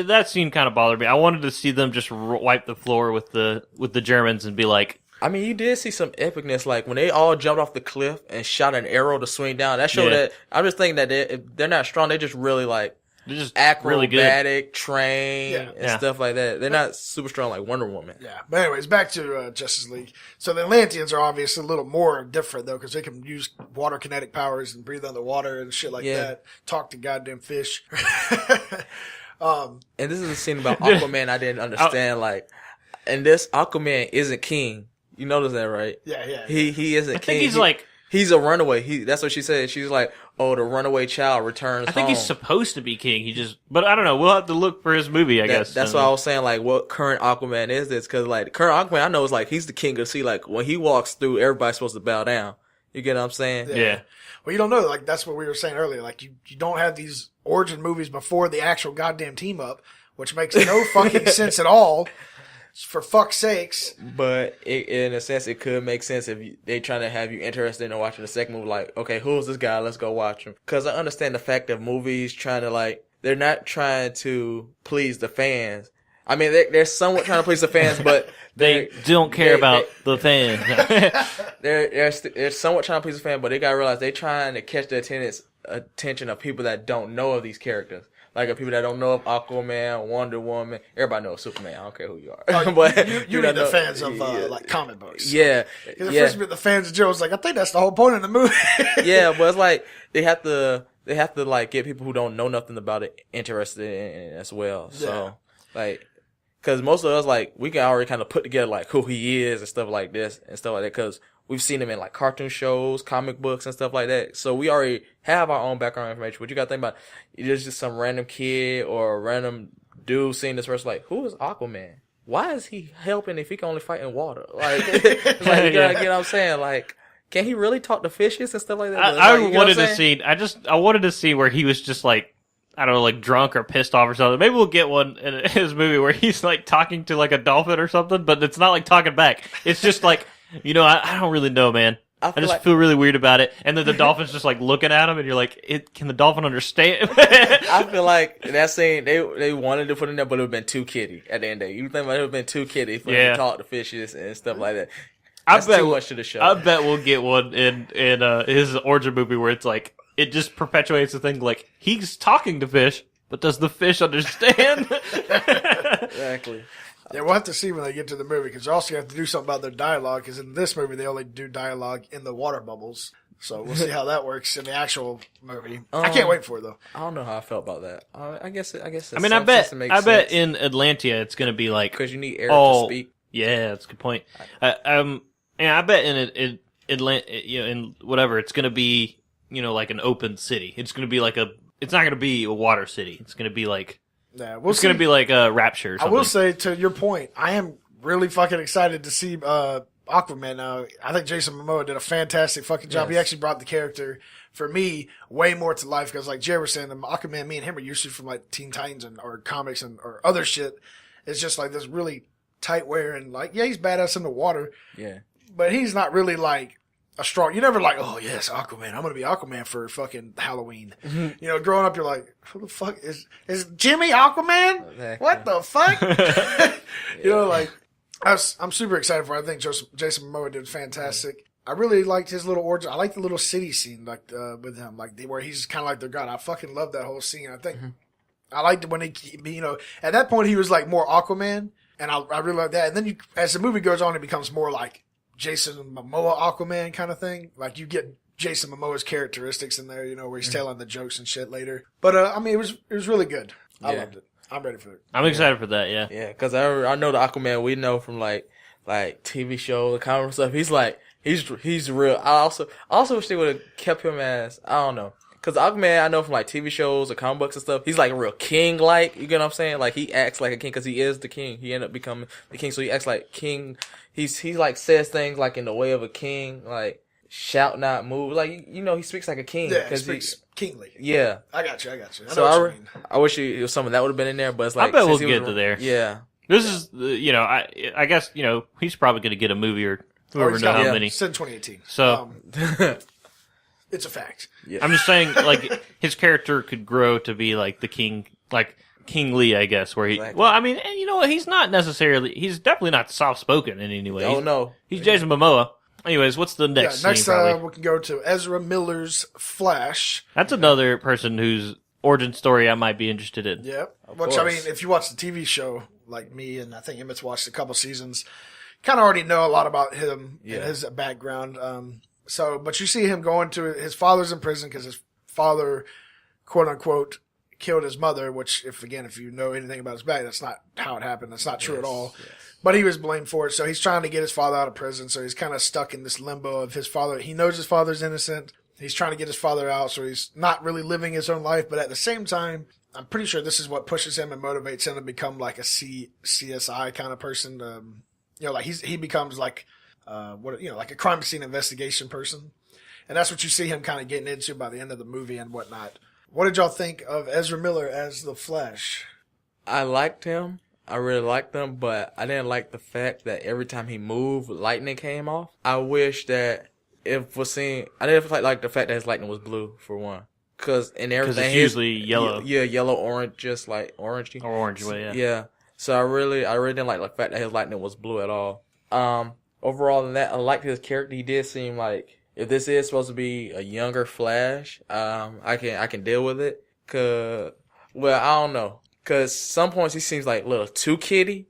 that scene kind of bothered me. I wanted to see them just wipe the floor with the Germans and be like. I mean, you did see some epicness, like when they all jumped off the cliff and shot an arrow to swing down. That showed that. I'm just thinking that they're not strong. They're just really like they're just acrobatic, really good. trained, and stuff like that. They're not super strong like Wonder Woman. Yeah, but anyways, back to Justice League. So the Atlanteans are obviously a little more different though, because they can use water kinetic powers and breathe underwater and shit like that. Talk to goddamn fish. Um, And this is a scene about Aquaman I didn't understand. Like, and this Aquaman isn't king. You notice that, right? yeah. He isn't I king. think he's like, he's a runaway. That's what she said. She's like, oh, the runaway child returns I think home. he's supposed to be king. But I don't know. We'll have to look for his movie, I guess. That's why I was saying, like, what current Aquaman is this? Because, like, current Aquaman, I know is like, he's the king of the sea. Like, when he walks through, everybody's supposed to bow down. You get what I'm saying? Yeah. Well, you don't know. Like, that's what we were saying earlier. Like, you don't have these origin movies before the actual goddamn team up, which makes no fucking sense at all. For fuck's sakes. But in a sense, it could make sense if they trying to have you interested in watching the second movie. Like, okay, who's this guy? Let's go watch him. Because I understand the fact that movies trying to, like, they're not trying to please the fans. I mean, they're somewhat trying to please the fans, but They don't care about the fans. they're somewhat trying to please the fan, but they gotta realize they're trying to catch the attention of people that don't know of these characters. Like, people that don't know of Aquaman, Wonder Woman, everybody knows Superman. I don't care who you are. Oh, but you don't mean the know- fans of, like, comic books. Yeah. Because at first, the fans of Joe was like, I think that's the whole point of the movie. Yeah, but it's like, they have to, like, get people who don't know nothing about it interested in it as well. So, like, cause most of us, like, we can already kind of put together, like, who he is and stuff like this and stuff like that. Cause we've seen him in, like, cartoon shows, comic books and stuff like that. So we already have our own background information. But you gotta think about, there's just some random kid or a random dude seeing this person, like, who is Aquaman? Why is he helping if he can only fight in water? Like, you gotta get what I'm saying? Like, can he really talk to fishes and stuff like that? I wanted to see where he was just like, I don't know, like drunk or pissed off or something. Maybe we'll get one in his movie where he's like talking to like a dolphin or something, but it's not like talking back. It's just like, I don't really know, man. I just feel really weird about it. And then the dolphin's just like looking at him and you're like, can the dolphin understand? I feel like that scene, they wanted to put in there, but it would have been too kiddie at the end of the day. You think about it, would have been too kiddie for him to talk to fishes and stuff like that. That's too much to the show. I bet we'll get one in his origin movie where it's like, it just perpetuates the thing like, he's talking to fish, but does the fish understand? Exactly. Yeah, we'll have to see when they get to the movie, because they're also going to have to do something about their dialogue, because in this movie, they only do dialogue in the water bubbles. So we'll see how that works in the actual movie. I can't wait for it, though. I don't know how I felt about that. I guess. I mean, I bet in Atlantia it's going to be like, because you need air to speak. Yeah, that's a good point. I bet in in whatever it's going to be, like an open city. It's going to be like it's not going to be a water city. It's going to be like, it's going to be like a Rapture or something. I will say, to your point, I am really fucking excited to see Aquaman now. I think Jason Momoa did a fantastic fucking job. Yes. He actually brought the character, for me, way more to life, because like Jay was saying, the Aquaman, me and him are used to from like Teen Titans or comics or other shit. It's just like this really tight wear, and like, yeah, he's badass in the water. Yeah. But he's not really like a strong. You never like, oh yes, Aquaman. I'm gonna be Aquaman for fucking Halloween. Mm-hmm. Growing up, you're like, who the fuck is Jimmy Aquaman? Exactly. What the fuck? Like, I'm super excited for it. I think Jason Momoa did fantastic. I really liked his little origin. I like the little city scene, like with him, like where he's kind of like their god. I fucking love that whole scene. I think I liked it when he, at that point he was like more Aquaman, and I really like that. And then as the movie goes on, it becomes more like Jason Momoa Aquaman kind of thing. Like, you get Jason Momoa's characteristics in there, where he's telling the jokes and shit later. But I mean, it was really good. I loved it. I'm ready for it. I'm excited for that. Yeah. Yeah, because I know the Aquaman we know from like TV shows, comic stuff. He's like he's real. I also wish they would have kept him as, I don't know. Cause Aquaman, I know from like TV shows or comic books and stuff, he's like a real king, like, you get what I'm saying? Like, he acts like a king, cause he is the king. He ended up becoming the king, so he acts like king. He like says things like in the way of a king, like shout not move, like, he speaks like a king. Yeah, he speaks kingly. Yeah, I got you. I know so what you mean. I wish it was something that would have been in there, but it's like, I bet we'll get to there. Yeah, this is I guess he's probably going to get a movie or whoever knows how many. It's in 2018. So. It's a fact. yeah. I'm just saying, like, his character could grow to be like the king, like King Lee, I guess. Where he, Exactly. well, I mean, and you know what? He's definitely not soft spoken in any way. Oh no, He's Jason Momoa. Anyways, what's the next? Next, scene, probably? we can go to Ezra Miller's Flash. That's another person whose origin story I might be interested in. Yep. Of Which, course. I mean, if you watch the TV show, like me, and I think Emmett's watched a couple seasons, kind of already know a lot about him and his background. But you see him going to his father's in prison because his father, quote unquote, killed his mother, which if you know anything about his back, that's not how it happened. That's not true at all. Yes. But he was blamed for it. So he's trying to get his father out of prison. So he's kind of stuck in this limbo of his father. He knows his father's innocent. He's trying to get his father out. So he's not really living his own life. But at the same time, I'm pretty sure this is what pushes him and motivates him to become like a CSI kind of person. Like he becomes like, like a crime scene investigation person. And that's what you see him kind of getting into by the end of the movie and whatnot. What did y'all think of Ezra Miller as the Flash? I liked him. I really liked him, but I didn't like the fact that every time he moved, lightning came off. I wish that I didn't like the fact that his lightning was blue, for one. Because in everything. Because it's usually yellow. Yeah, yellow, orange, just like orangey. Or orange way, yeah. Yeah. So I really didn't like the fact that his lightning was blue at all. Overall than that, I liked his character. He did seem like, if this is supposed to be a younger Flash, I can deal with it. I don't know. Cause some points he seems like a little too kiddie.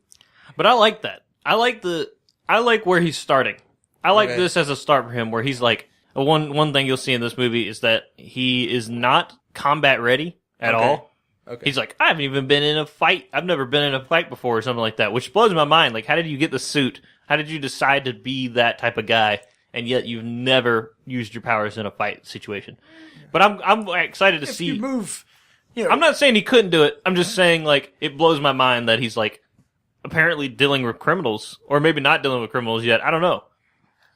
But I like that. I like where he's starting. I like this as a start for him, where he's like, one thing you'll see in this movie is that he is not combat ready at all. Okay. He's like, I haven't even been in a fight. I've never been in a fight before or something like that, which blows my mind. Like, how did you get the suit? How did you decide to be that type of guy? And yet you've never used your powers in a fight situation. But I'm excited to see. If you move, I'm not saying he couldn't do it. I'm just saying, like, it blows my mind that he's, like, apparently dealing with criminals. Or maybe not dealing with criminals yet. I don't know.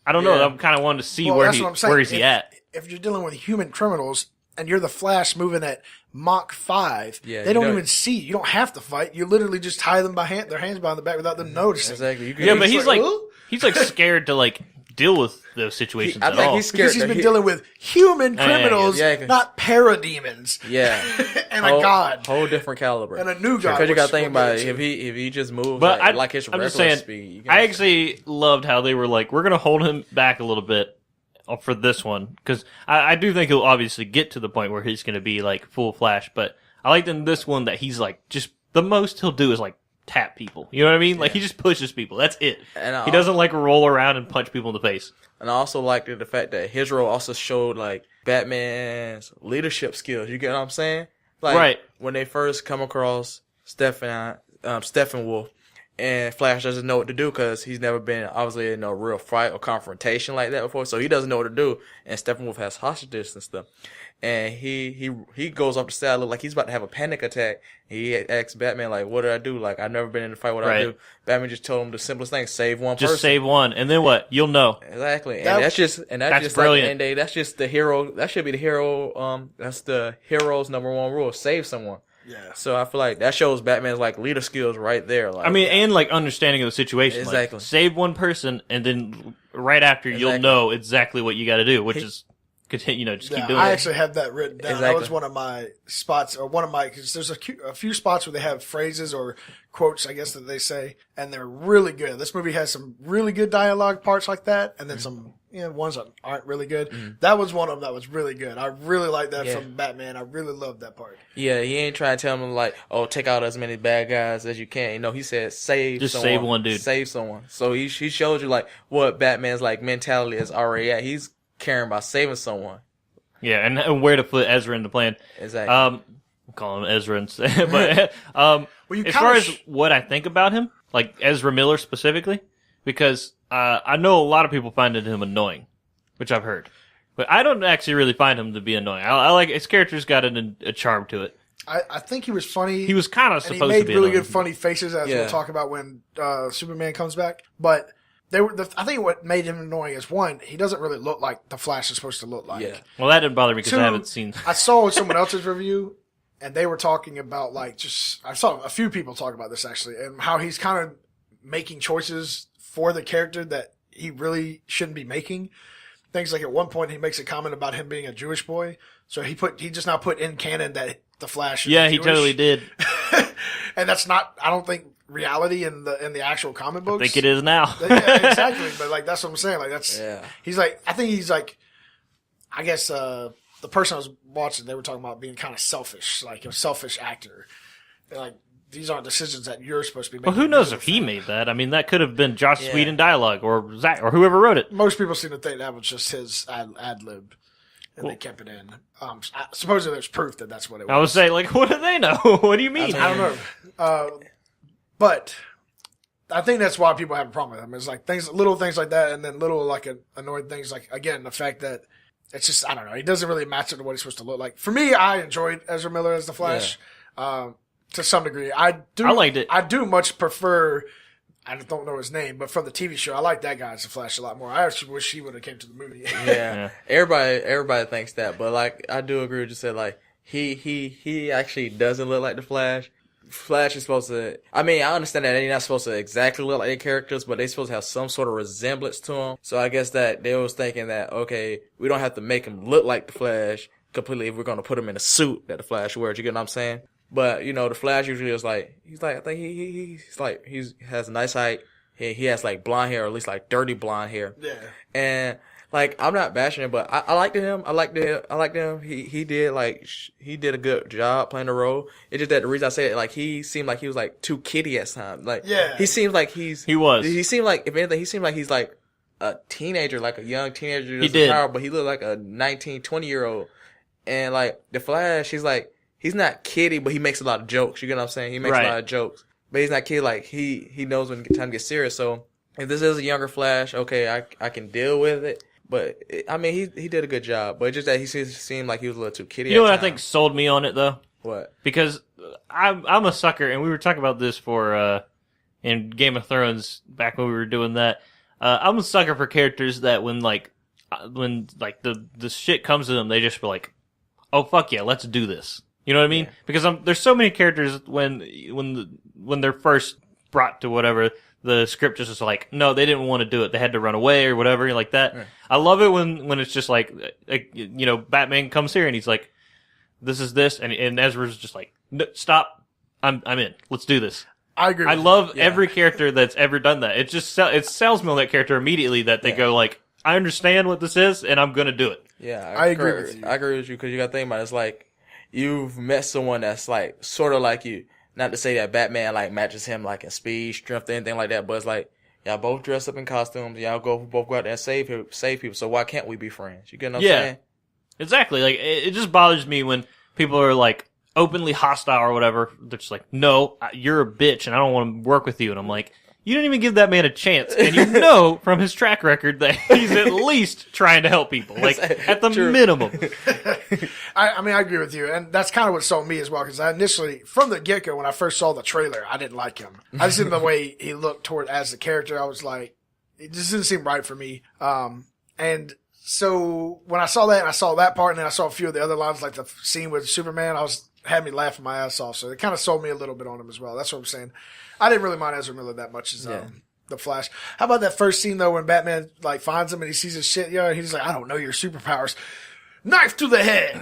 I'm kind of wanting to see where is he at. If you're dealing with human criminals and you're the Flash moving at Mach 5, they don't even see you. You don't have to fight. You literally just tie them their hands behind the back without them noticing. Exactly. But he's like scared to, like, deal with those situations at all. He's scared because he's been dealing with human criminals, not parademons. Yeah, and a god, whole different caliber, and a new god. Because you got to think about it. If he just moves like his regular speed. I actually loved how they were like, we're gonna hold him back a little bit for this one, because I do think he'll obviously get to the point where he's gonna be like full Flash. But I liked in this one that he's like, just the most he'll do is like tap people. You know what I mean? Like, he just pushes people. That's it. And he doesn't, like, roll around and punch people in the face. And I also liked the fact that his role also showed, like, Batman's leadership skills. You get what I'm saying? Like, right. When they first come across Steppenwolf, and Flash doesn't know what to do because he's never been, obviously, in a real fight or confrontation like that before, so he doesn't know what to do. And Steppenwolf has hostages and stuff. And he goes up the stairs, look like he's about to have a panic attack. He asks Batman, like, what did I do? Like, I've never been in a fight, what did I do? Batman just told him the simplest thing, save one person. Just save one, and then what? You'll know. Exactly. And that's just brilliant. Like, that's just the hero, that should be the hero, that's the hero's number one rule, save someone. Yeah. So I feel like that shows Batman's, like, leader skills right there. Like, I mean, and, like, understanding of the situation. Exactly. Like, save one person, and then right after you'll know exactly what you got to do, which is continue, just keep doing it. I actually had that written down. Exactly. That was one of my spots, or because there's a few spots where they have phrases or quotes, I guess, that they say, and they're really good. This movie has some really good dialogue parts like that, and then some ones that aren't really good. Mm-hmm. That was one of them that was really good. I really like that from Batman. I really loved that part. Yeah, he ain't trying to tell him, like, oh, take out as many bad guys as you can. He said save someone. Save one dude. Save someone. So he showed you, like, what Batman's, like, mentality is already at. He's caring about saving someone. Yeah, and where to put Ezra in the plan. Exactly. We'll call him Ezra instead. But as far as what I think about him, like Ezra Miller specifically, because I know a lot of people find him annoying, which I've heard. But I don't actually really find him to be annoying. I like his character's got a charm to it. I think he was funny. He was kind of supposed to be he made really annoying. good funny faces, as we'll talk about when Superman comes back. But I think what made him annoying is, one, he doesn't really look like the Flash is supposed to look like. Yeah. Well, that didn't bother me because Two, I haven't seen. I saw someone else's review, and they were talking about I saw a few people talk about this actually, and how he's kind of making choices for the character that he really shouldn't be making. Things like at one point he makes a comment about him being a Jewish boy, so he just now put in canon that the Flash is Jewish. He totally did. And that's not, I don't think, reality in the actual comic books. I think it is now. Yeah, exactly. But that's what I'm saying. He's I guess the person I was watching, they were talking about being kind of selfish, like a selfish actor. Like, these aren't decisions that you're supposed to be making. Well, who knows if he made that? I mean, that could have been Joss Whedon dialogue or Zach or whoever wrote it. Most people seem to think that was just his ad lib. and they kept it in. Supposedly there's proof that that's what it was. I would say, like, what do they know? What do you mean? I don't know. But I think that's why people have a problem with him. It's like little things like that, and then little like annoying things like, again, the fact that it's just, I don't know, he doesn't really match up to what he's supposed to look like. For me, I enjoyed Ezra Miller as the Flash to some degree. I liked it. I do much prefer. I don't know his name, but from the TV show, I like that guy as the Flash a lot more. I actually wish he would have came to the movie. Yeah. Everybody thinks that, but like I do agree with you said, like he actually doesn't look like the Flash. Flash is supposed to. I mean, I understand that they're not supposed to exactly look like their characters, but they're supposed to have some sort of resemblance to them. So I guess that they was thinking that, okay, we don't have to make him look like the Flash completely if we're going to put him in a suit that the Flash wears. You get what I'm saying? But you know, the Flash usually is like, he's like, I think he has a nice height. He has like blonde hair, or at least like dirty blonde hair. Yeah. And like, I'm not bashing him, but I liked him. I liked him. He did a good job playing the role. It's just that the reason I say it, like, he seemed like he was like too kiddie at times. Like, yeah. he seemed like He was. He seemed like, if anything, he seemed like he's like a teenager, like a young teenager. He did. Power, but he looked like a 19, 20-year-old. And like, the Flash, he's not kiddie, but he makes a lot of jokes. You get what I'm saying? He makes a lot of jokes. But he's not kiddie, like, he knows when it's time to get serious. So, if this is a younger Flash, okay, I can deal with it. But, I mean, he did a good job. But it's just that he seemed like he was a little too kiddie. You know what I think sold me on it, though? What? Because I'm a sucker, and we were talking about this in Game of Thrones back when we were doing that. I'm a sucker for characters that when the shit comes to them, they just be like, oh, fuck yeah, let's do this. You know what I mean? Yeah. Because there's so many characters when they're first brought to whatever, the script just is like, no, they didn't want to do it. They had to run away or whatever, like that. Right. I love it when it's just like, you know, Batman comes here and he's like, this is this, and Ezra's just like, no, stop, I'm in. Let's do this. I agree. I love every character that's ever done that. It just it sells me on that character immediately that they go like, I understand what this is and I'm gonna do it. Yeah, I agree with you. I agree with you because you got to think about it. It's like you've met someone that's like sort of like you. Not to say that Batman like matches him like in speed, strength, or anything like that, but it's like y'all both dress up in costumes. Y'all both go out there and save people. So why can't we be friends? You get what I'm saying? Exactly. Like it just bothers me when people are like openly hostile or whatever. They're just like, no, you're a bitch, and I don't want to work with you. And I'm like, you didn't even give that man a chance, and you know from his track record that he's at least trying to help people, like at the minimum. I mean, I agree with you, and that's kind of what sold me as well. Because I initially, from the get-go, when I first saw the trailer, I didn't like him. I just didn't the way he looked toward as the character. I was like, it just didn't seem right for me. And so when I saw that, and I saw that part, and then I saw a few of the other lines, like the scene with Superman, had me laughing my ass off. So it kind of sold me a little bit on him as well. That's what I'm saying. I didn't really mind Ezra Miller that much as the Flash. How about that first scene though when Batman like finds him and he sees his shit, and he's like, I don't know your superpowers. Knife to the head.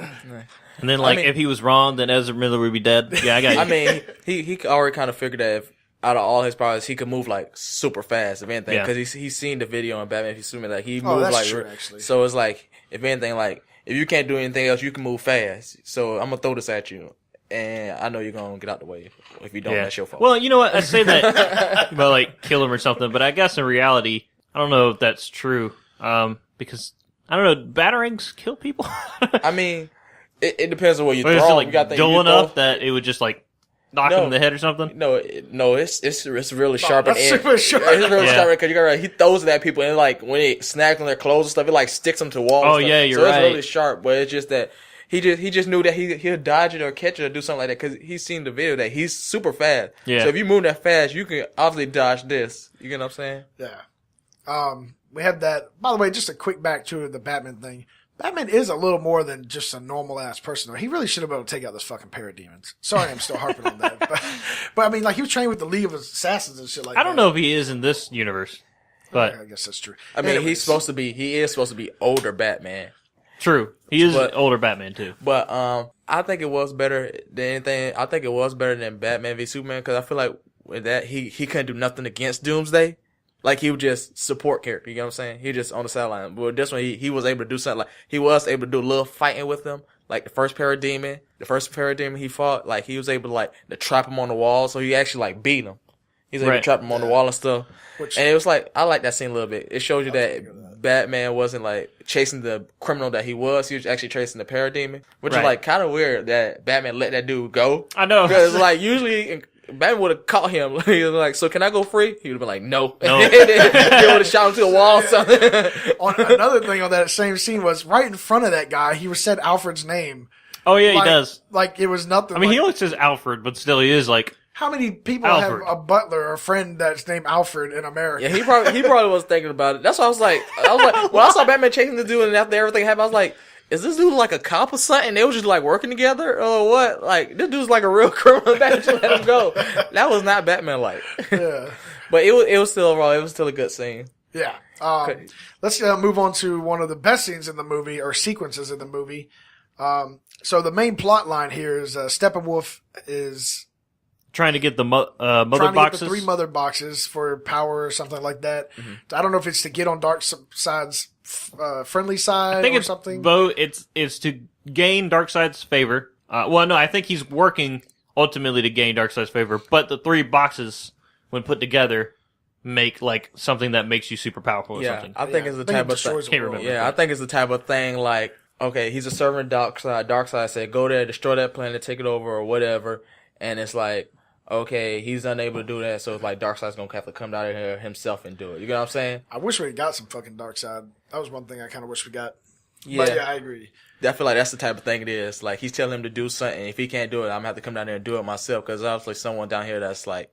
And then if he was wrong, then Ezra Miller would be dead. Yeah, I got you. I mean, he already kind of figured that if out of all his powers, he could move like super fast, if anything, because he's seen the video on Batman v Superman, like he moved like true, actually. So it's like if anything, like if you can't do anything else, you can move fast. So I'm gonna throw this at you. And I know you're going to get out the way. If you don't, that's your fault. Well, you know what? I say that about, like, kill him or something, but I guess in reality, I don't know if that's true. Because, I don't know, batarangs kill people? I mean, it depends on what you throw. Is it, like, you got dull enough that it would just, like, knock him in the head or something? No, it's really sharp. That's super sharp. It's really sharp because you got he throws it at people and like when it snacks on their clothes and stuff, it like sticks them to walls. Oh yeah, you're right. So it's really sharp, but it's just that he just knew that he'll dodge it or catch it or do something like that because he's seen the video that he's super fast. Yeah. So if you move that fast, you can obviously dodge this. You get what I'm saying? Yeah. We had that. By the way, just a quick back to the Batman thing. Batman is a little more than just a normal ass person. He really should have been able to take out those fucking parademons. Sorry, I'm still harping on that. But I mean, like he was trained with the League of Assassins and shit like that. I don't know if he is in this universe, but I guess that's true. I mean, he is supposed to be older Batman. True. He is older Batman too. But I think it was better than anything. I think it was better than Batman v Superman because I feel like with that he couldn't do nothing against Doomsday. Like he would just support character, you know what I'm saying? He just on the sideline. But this one he was able to do something like he was able to do a little fighting with them. Like the first parademon he fought, like he was able to like to trap him on the wall, so he actually like beat him. He's able to trap him on the wall and stuff. And it was like I like that scene a little bit. It shows you that Batman wasn't like chasing the criminal that he was actually chasing the parademon, which Right. is like kind of weird that Batman let that dude go. I know. Because like usually Batman would have caught him. He was like, so can I go free? He would have been like, no. No. They would have shot him to the wall or something. On another thing on that same scene was right in front of that guy. He was said Alfred's name. Oh yeah, Like- he does. Like it was nothing. I mean, like, he only says Alfred, but still, he is like. how many people Alfred. have a butler or a friend that's named Alfred in America? Yeah, he probably was thinking about it. That's why I was like, when I saw Batman chasing the dude and after everything happened, I was like, is this dude like a cop or something? They was just like working together or what? Like, this dude's like a real criminal. Batman just let him go. That was not Batman like. Yeah. But it was still raw. It was still a good scene. Yeah. Okay. Let's move on to one of the best scenes in the movie, or sequences in the movie. So the main plot line here is Steppenwolf is Trying to get the mother trying to boxes. get the 3 mother boxes for power or something like that. Mm-hmm. I don't know if it's to get on Darkseid's friendly side I think or it's something. both. It's to gain Darkseid's favor. Well, no, I think he's working ultimately to gain Darkseid's favor. But the 3 boxes, when put together, make like something that makes you super powerful or Yeah, something. I think it's the type of destroys thing. the world. Can't remember. Yeah, I think it's the type of thing like, okay, he's a servant of Darkseid. Darkseid said, go there, destroy that planet, take it over or whatever. And it's like, okay, he's unable to do that, so it's like Darkseid's gonna have to come down here himself and do it. You get what I'm saying? I wish we got some fucking Darkseid. That was one thing I kind of wish we got. Yeah. But yeah, I agree. I feel like that's the type of thing it is. Like, he's telling him to do something. If he can't do it, I'm gonna have to come down there and do it myself, because there's obviously someone down here that's like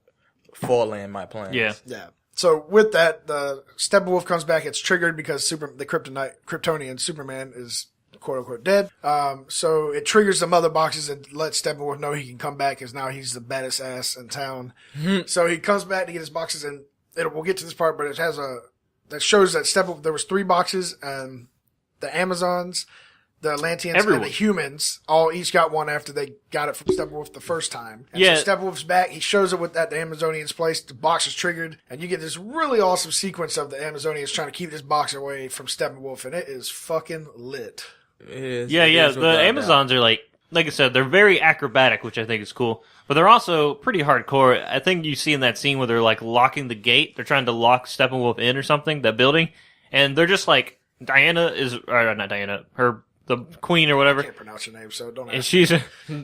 foiling my plans. Yeah. Yeah. So with that, the Steppenwolf comes back. It's triggered because the Kryptonian Superman is quote unquote dead. So it triggers the mother boxes and lets Steppenwolf know he can come back, because now he's the baddest ass in town. So he comes back to get his boxes, and we'll get to this part, but it has that shows that Steppenwolf, there was 3 boxes, and the Amazons, the Atlanteans, Everyone. and the humans all each got one after they got it from Steppenwolf the first time. And Yeah. so Steppenwolf's back. He shows it with at the Amazonian's place. The box is triggered, and you get this really awesome sequence of the Amazonians trying to keep this box away from Steppenwolf, and it is fucking lit. It is. Yeah, It yeah. is The without a doubt. Amazons are like I said, they're very acrobatic, which I think is cool. But they're also pretty hardcore. I think you see in that scene where they're like locking the gate. They're trying to lock Steppenwolf in or something, that building. And they're just like, Diana is, or not Diana, the queen or whatever. I can't pronounce your name, so don't And ask.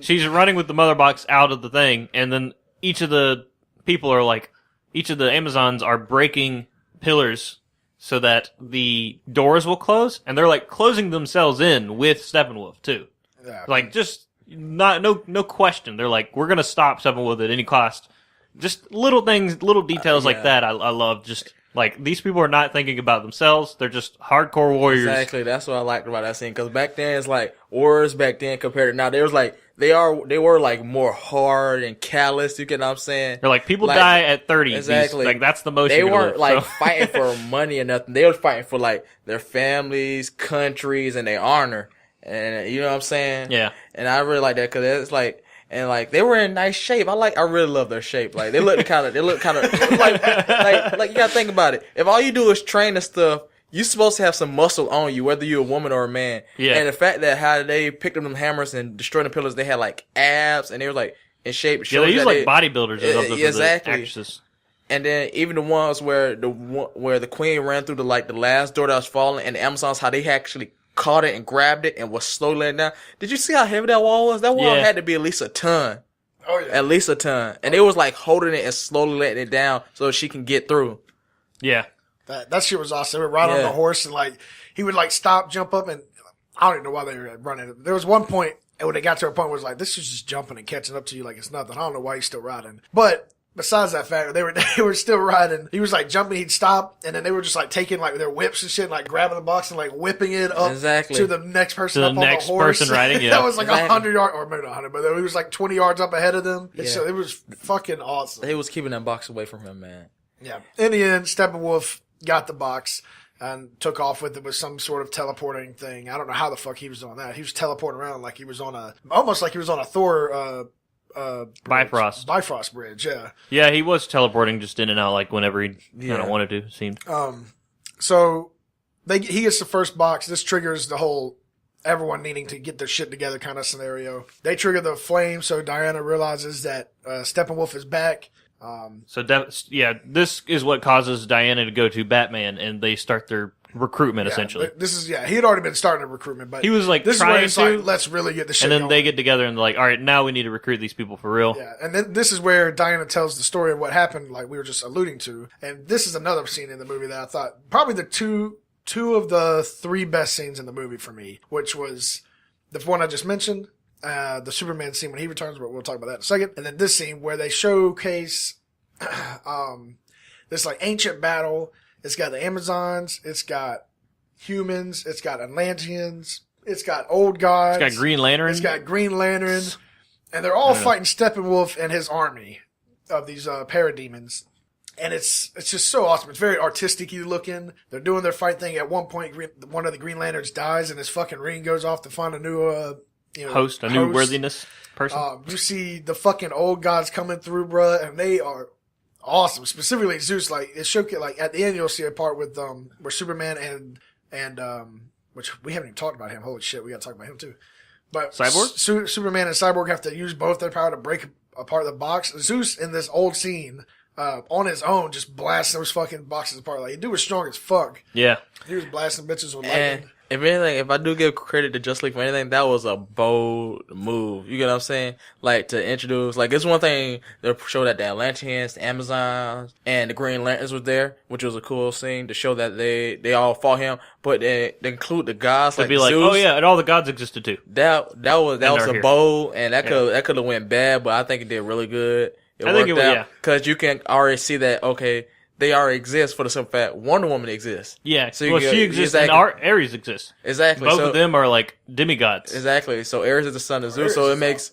she's running with the mother box out of the thing. And then each of the people are like, each of the Amazons are breaking pillars so that the doors will close. And they're like closing themselves in with Steppenwolf too. Yeah. Like, just no question. They're like, we're gonna stop Steppenwolf at any cost. Just little things, little details like yeah. that. I love. Just like, these people are not thinking about themselves. They're just hardcore warriors. Exactly. That's what I liked about that scene. Because back then, it's like warriors back then compared to now. They was like they were like more hard and callous. You get what I'm saying? They're like, people Like, die at 30. exactly. Like, that's the most They you're gonna weren't live, like so. fighting for money or nothing. They were fighting for like their families, countries, and their honor. And you know what I'm saying? Yeah. And I really like that because it's like, and like they were in nice shape. I really love their shape. Like they look kind of like you gotta think about it. If all you do is train and stuff, you're supposed to have some muscle on you, whether you're a woman or a man. Yeah. And the fact that how they picked up them hammers and destroyed the pillars, they had like abs and they were like in shape. Yeah, shows they use that like bodybuilders or something exactly. for the actresses. And then even the ones where the queen ran through the last door that was falling, and the Amazons, how they actually caught it and grabbed it and was slowly letting down. Did you see how heavy that wall was? That wall Yeah. had to be at least a ton. Oh yeah. At least a ton. And they was like holding it and slowly letting it down so she can get through. Yeah. That shit was awesome. They would ride on Yeah. the horse, and like he would like stop, jump up, and I don't even know why they were running. There was one point when it got to a point where it was like, this is just jumping and catching up to you like it's nothing. I don't know why he's still riding. But besides that fact, they were still riding. He was like jumping, he'd stop, and then they were just like taking like their whips and shit, and, like grabbing the box and like whipping it up Exactly. to the next person To the up on next the horse. person riding, yeah. That was like Exactly. 100 yards, or maybe not 100, but it was like 20 yards up ahead of them. Yeah. So it was fucking awesome. They was keeping that box away from him, man. Yeah. In the end, Steppenwolf got the box and took off with it with some sort of teleporting thing. I don't know how the fuck he was doing that. He was teleporting around like he was almost like he was on a Thor, bridge. Bifrost bridge, yeah. Yeah, he was teleporting just in and out like whenever he kind Yeah. of wanted to, it seemed. So he gets the first box. This triggers the whole everyone needing to get their shit together kind of scenario. They trigger the flame, so Diana realizes that Steppenwolf is back. So, this is what causes Diana to go to Batman, and they start their recruitment essentially. This is he had already been starting a recruitment, but He was like this is trying where it's to, like, let's really get the shit and then going. they get together and they're like, all right, now we need to recruit these people for real. Yeah, and then this is where Diana tells the story of what happened, like we were just alluding to. And this is another scene in the movie that I thought probably the two of the three best scenes in the movie for me, which was the one I just mentioned, the Superman scene when he returns, but we'll talk about that in a second. And then this scene where they showcase this like ancient battle. It's got the Amazons, it's got humans, it's got Atlanteans, it's got old gods. It's got Green Lantern. It's got Green Lantern. And they're all fighting Steppenwolf and his army of these parademons. And it's just so awesome. It's very artistic-y looking. They're doing their fight thing. At one point, one of the Green Lanterns dies and his fucking ring goes off to find a new host, new worthiness person. You see the fucking old gods coming through, bruh, and they are awesome. Specifically Zeus, like it showcase, like at the end you'll see a part with where Superman and which we haven't even talked about him. Holy shit, we gotta talk about him too. But Cyborg? Superman and Cyborg have to use both their power to break apart the box. Zeus in this old scene, on his own, just blasts those fucking boxes apart. Like, the dude was strong as fuck. Yeah. He was blasting bitches with lightning. And if anything, if I do give credit to Justice League for anything, that was a bold move. You get what I'm saying? Like, to introduce, like, it's one thing to show that the Atlanteans, the Amazons, and the Green Lanterns was there, which was a cool scene to show that they all fought him, but they include the gods, To like be like, Zeus. oh yeah, and all the gods existed too. That was a here. bold, and that could have went bad, but I think it did really good. I think it would, yeah. Because you can already see that, okay, they already exist for the simple fact Wonder Woman exists. Yeah, So well, she exists and Ares exists. Exactly. Both of them are like demigods. Exactly. So Ares is the son of Zeus, so it makes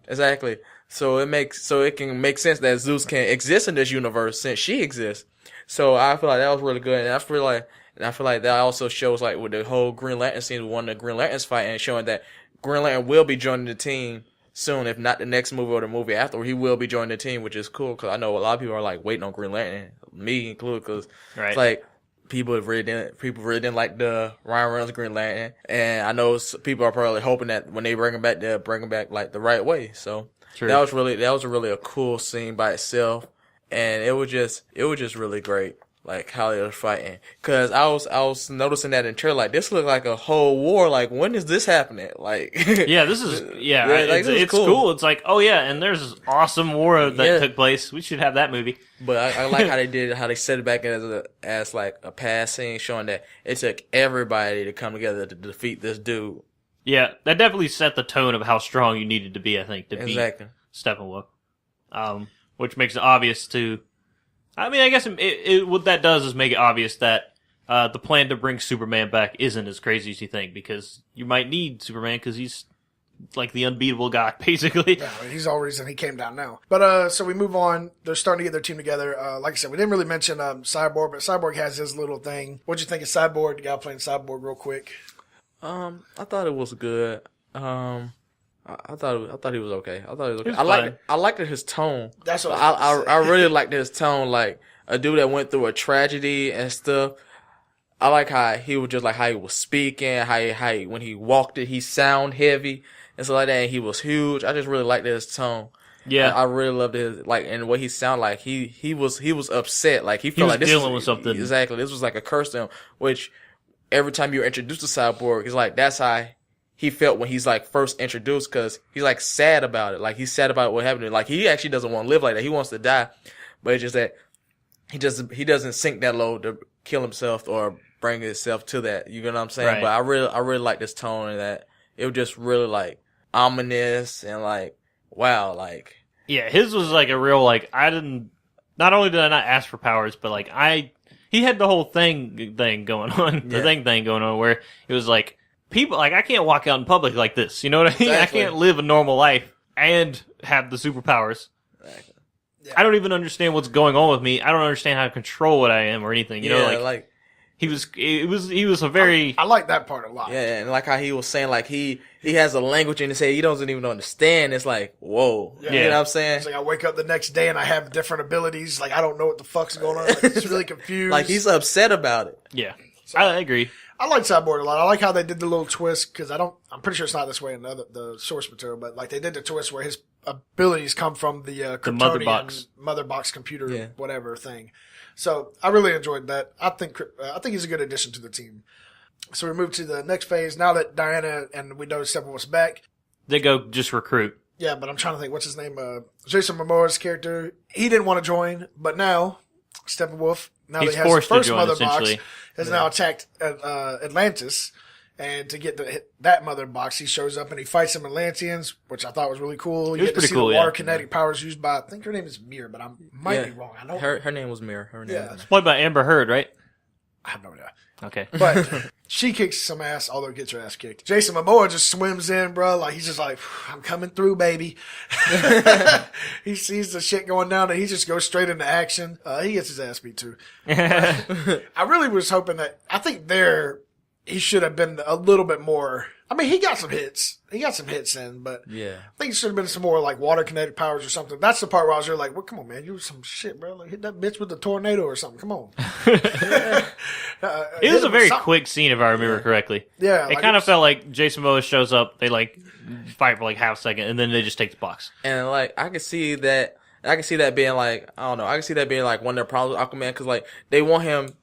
exactly. So it can make sense that Zeus can exist in this universe since she exists. So I feel like that was really good, and I feel like that also shows, like, with the whole Green Lantern scene, one of the Green Lanterns fight, and showing that Green Lantern will be joining the team soon, if not the next movie or the movie after. He will be joining the team, which is cool, because I know a lot of people are like waiting on Green Lantern, me included, because it's like people really didn't like the Ryan Reynolds Green Lantern, and I know people are probably hoping that when they bring him back, they'll bring him back like the right way. So that was really a cool scene by itself, and it was just really great. Like, how they were fighting. Cause I was noticing that in trailer, like, this looked like a whole war. Like, when is this happening? Like, yeah, this is, it's cool. It's like, oh yeah, and there's this awesome war that took place. We should have that movie. But I like how they set it back as like a past scene, showing that it took everybody to come together to defeat this dude. Yeah, that definitely set the tone of how strong you needed to be, I think, to beat Steppenwolf. Which makes it obvious to, I mean, I guess what that does is make it obvious that the plan to bring Superman back isn't as crazy as you think, because you might need Superman because he's like the unbeatable guy, basically. Yeah, he's the reason he came down now. But so we move on. They're starting to get their team together. Like I said, we didn't really mention Cyborg, but Cyborg has his little thing. What'd you think of Cyborg? The guy playing Cyborg, real quick. I thought it was good. I thought he was okay. I liked his tone. That's what I really liked his tone. Like, a dude that went through a tragedy and stuff. I like how he was just like how he was speaking, how when he walked he sound heavy and stuff like that, and he was huge. I just really liked his tone. Yeah, I really loved his, like, and what he sounded like. He was upset. Like, he felt like this dealing with something. Exactly. This was like a curse to him, which every time you were introduced to Cyborg, it's like that's how he felt when he's like first introduced, because he's like sad about it. Like, he's sad about what happened to him. Like, he actually doesn't want to live like that. He wants to die, but it's just that he doesn't sink that low to kill himself or bring himself to that. You know what I'm saying? Right. But I really like this tone, and that it was just really like ominous and like, wow, like, yeah, his was like a real, like, not only did I not ask for powers, but like he had the whole thing going on, the thing going on, where it was like, people, like, I can't walk out in public like this. You know what I mean? Exactly. I can't live a normal life and have the superpowers. Exactly. Yeah. I don't even understand what's going on with me. I don't understand how to control what I am or anything. You know, like he was a very. I like that part a lot. Yeah, and like how he was saying, like, he has a language in his head he doesn't even understand. It's like, whoa. Yeah. You know what I'm saying? It's like I wake up the next day and I have different abilities. Like, I don't know what the fuck's going on. Like, it's really confused. Like, he's upset about it. Yeah, I agree. I like Cyborg a lot. I like how they did the little twist because I'm pretty sure it's not this way in the source material, but like they did the twist where his abilities come from the Kryptonian mother box computer, whatever thing. So I really enjoyed that. I think he's a good addition to the team. So we move to the next phase. Now that Diana and we know Steppenwolf's back, they go just recruit. Yeah, but I'm trying to think, what's his name? Jason Momoa's character. He didn't want to join, but now Steppenwolf, now that he has the first mother box, has now attacked Atlantis. And to get that mother box, he shows up and he fights some Atlanteans, which I thought was really cool. You get to see the water kinetic powers used by, I think her name is Mir, but I might be wrong. I don't her name was Mir. It's played by Amber Heard, right? I have no idea. Okay. But she kicks some ass, although gets her ass kicked. Jason Momoa just swims in, bro. Like, he's just like, I'm coming through, baby. He sees the shit going down and he just goes straight into action. He gets his ass beat too. I really was hoping that, I think he should have been a little bit more. I mean, he got some hits. In, but I think it should have been some more like water kinetic powers or something. That's the part where I was like, well, come on, man, you was some shit, bro. Like, hit that bitch with the tornado or something. Come on. It was a very quick scene, if I remember correctly. Yeah. It kind of felt like Jason Momoa shows up, they like fight for like half a second, and then they just take the box. And like, I can see that being like, I don't know, I can see that being like one of their problems with Aquaman, because like, they wanted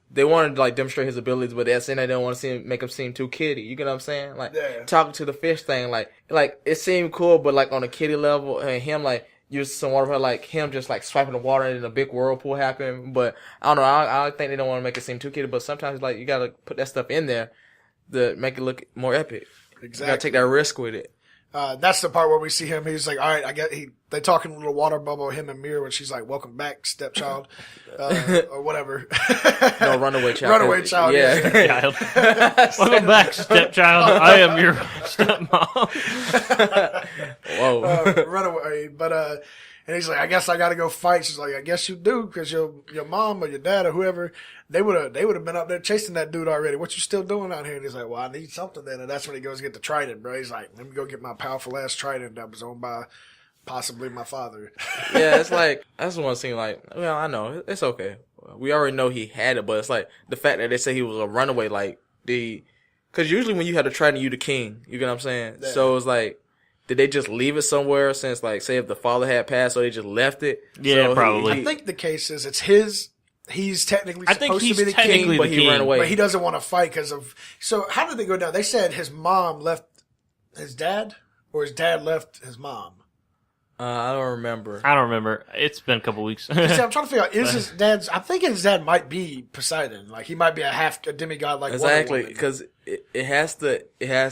to like demonstrate his abilities, but at the same time, they don't want to make him seem too kiddie. You get what I'm saying? Like, talking to the fish thing, like it seemed cool, but like on a kiddie level, and him like using some water, like him just like swiping the water and a big whirlpool happened. But I don't know, I think they don't want to make it seem too kiddie, but sometimes like you gotta put that stuff in there to make it look more epic. Exactly. You gotta take that risk with it. That's the part where we see him. He's like, all right, they talk in a little water bubble, him and Mir, when she's like, welcome back, stepchild, or whatever. No, runaway child. Runaway child. Yeah. Welcome back, stepchild. I am your stepmom. Whoa. Runaway. But, and he's like, I guess I gotta go fight. She's like, I guess you do, because your mom or your dad or whoever, they would have been up there chasing that dude already. What you still doing out here? And he's like, well, I need something then. And that's when he goes to get the trident, bro. He's like, let me go get my powerful ass trident that was owned by possibly my father. Yeah, it's like, that's one scene like, well, I know, it's okay. We already know he had it, but it's like, the fact that they say he was a runaway, like, because usually when you have the trident, you the king. You get what I'm saying? Yeah. So it's like, did they just leave it somewhere since, like, say if the father had passed, so they just left it? Yeah, so probably. I think the case is it's his. He's technically supposed to be the king, but he ran away. But he doesn't want to fight because of. So how did they go down? They said his mom left his dad, or his dad left his mom. I don't remember. It's been a couple weeks. See, I'm trying to figure out, is his dad's. I think his dad might be Poseidon. Like, he might be a demigod like exactly, because it has to,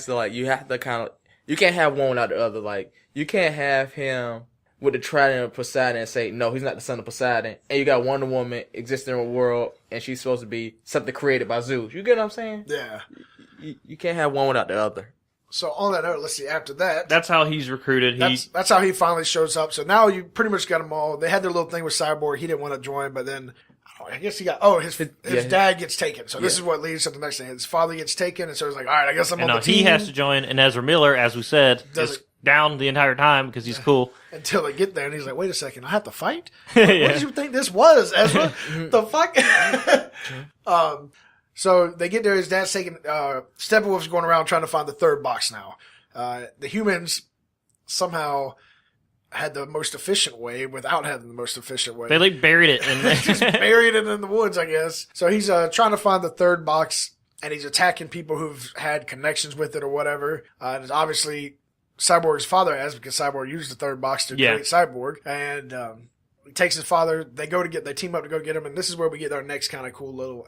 like, you have to kind of. You can't have one without the other. Like, you can't have him with the trident of Poseidon and say, no, he's not the son of Poseidon. And you got Wonder Woman existing in a world, and she's supposed to be something created by Zeus. You get what I'm saying? Yeah. You can't have one without the other. So on that note, let's see, after that. That's how he's recruited. That's how he finally shows up. So now you pretty much got them all. They had their little thing with Cyborg. He didn't want to join, but then I guess he got, his dad gets taken. So this is what leads to the next thing. His father gets taken, and so he's like, all right, I guess I'm on the team. He has to join, and Ezra Miller, as we said, is down the entire time because he's cool. Until they get there, and he's like, wait a second, I have to fight? What did you think this was, Ezra? The fuck? So they get there, his dad's taking, Steppenwolf's going around trying to find the third box now. The humans somehow had the most efficient way without having the most efficient way. They like buried it. They just buried it in the woods, I guess. So he's trying to find the third box, and he's attacking people who've had connections with it or whatever. And it's obviously Cyborg's father has, because Cyborg used the third box to create Cyborg. And he takes his father. They team up to go get him, and this is where we get our next kind of cool little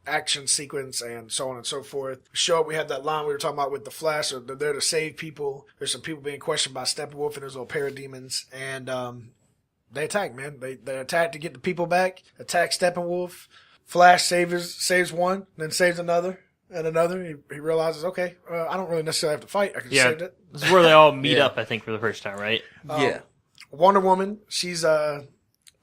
action sequence and so on and so forth. Show up, we have that line we were talking about with the Flash. So they're there to save people. There's some people being questioned by Steppenwolf and his little parademons, and they attack, man. They attack to get the people back. Attack Steppenwolf. Flash saves one, then saves another. And another, he realizes, okay, I don't really necessarily have to fight. I can just save it. This is where they all meet up, I think, for the first time, right? Wonder Woman, she's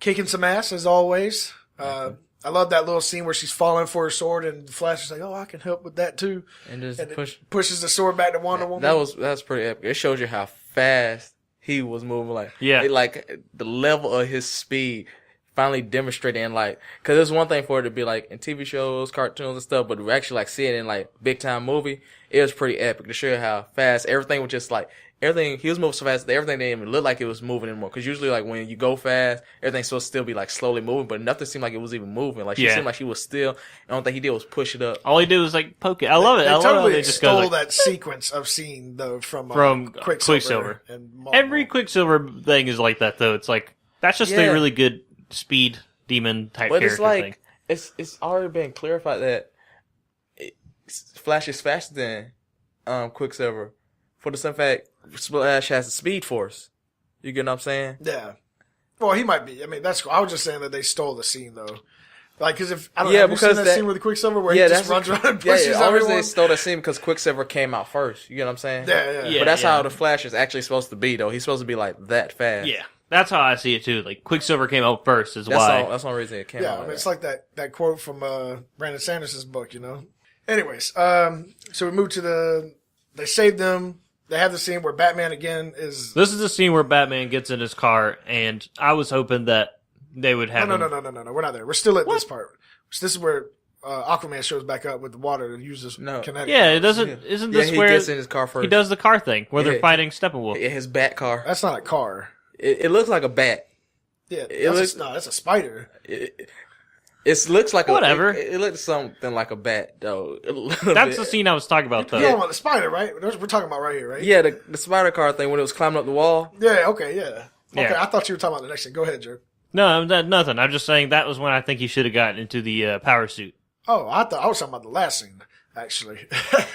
kicking some ass, as always. I love that little scene where she's falling for her sword, and Flash is like, oh, I can help with that, too. And just pushes the sword back to Wonder Woman. That's pretty epic. It shows you how fast he was moving. Like the level of his speed. finally demonstrating like, cause it's one thing for it to be like in TV shows, cartoons and stuff, but to actually like see it in like big time movie, it was pretty epic to show you how fast everything was just like, everything, he was moving so fast that everything didn't even look like it was moving anymore. Cause usually like when you go fast, everything's supposed to still be like slowly moving, but nothing seemed like it was even moving. Like she seemed like she was still, the only thing he did was push it up. All he did was like poke it. I love it. They I love totally how they just stole go like, that sequence of scene though from Quicksilver. Quicksilver. And Marvel. Every Quicksilver thing is like that though. It's like, that's just a really good speed demon type but character it's like, thing. It's already been clarified that Flash is faster than Quicksilver. For the simple fact, Flash has the Speed Force. You get what I'm saying? Yeah. Well, he might be. I mean, that's cool. I was just saying that they stole the scene though. Like, because if I don't have you seen that scene with the Quicksilver where he just runs around and pushes everyone? Obviously they stole that scene because Quicksilver came out first. You get what I'm saying? Yeah. But that's how the Flash is actually supposed to be, though. He's supposed to be like that fast. Yeah. That's how I see it too. Like Quicksilver came out first is That's why. that's the only reason it came out. Yeah, I mean, it's like that quote from Brandon Sanderson's book, you know? Anyways, so we move to they saved them. They have the scene where Batman again is... This is the scene where Batman gets in his car, and I was hoping that they would have No, we're not there. We're still at this part. This is where Aquaman shows back up with the water and uses kinetic. Yeah, it doesn't... Isn't this he where... gets in his car first. He does the car thing, where they're fighting Steppenwolf. Yeah, his bat car. That's not a car. It looks like a bat. Yeah, that's a spider. It looks like whatever. It looks something like a bat, though. That's the scene I was talking about, though. You're talking about the spider, right? We're talking about right here, right? Yeah, the spider car thing when it was climbing up the wall. Yeah, okay, yeah. Okay, Yeah. I thought you were talking about the next thing. Go ahead, Joe. No, nothing. I'm just saying that was when I think he should have gotten into the power suit. Oh, I thought I was talking about the last scene, actually.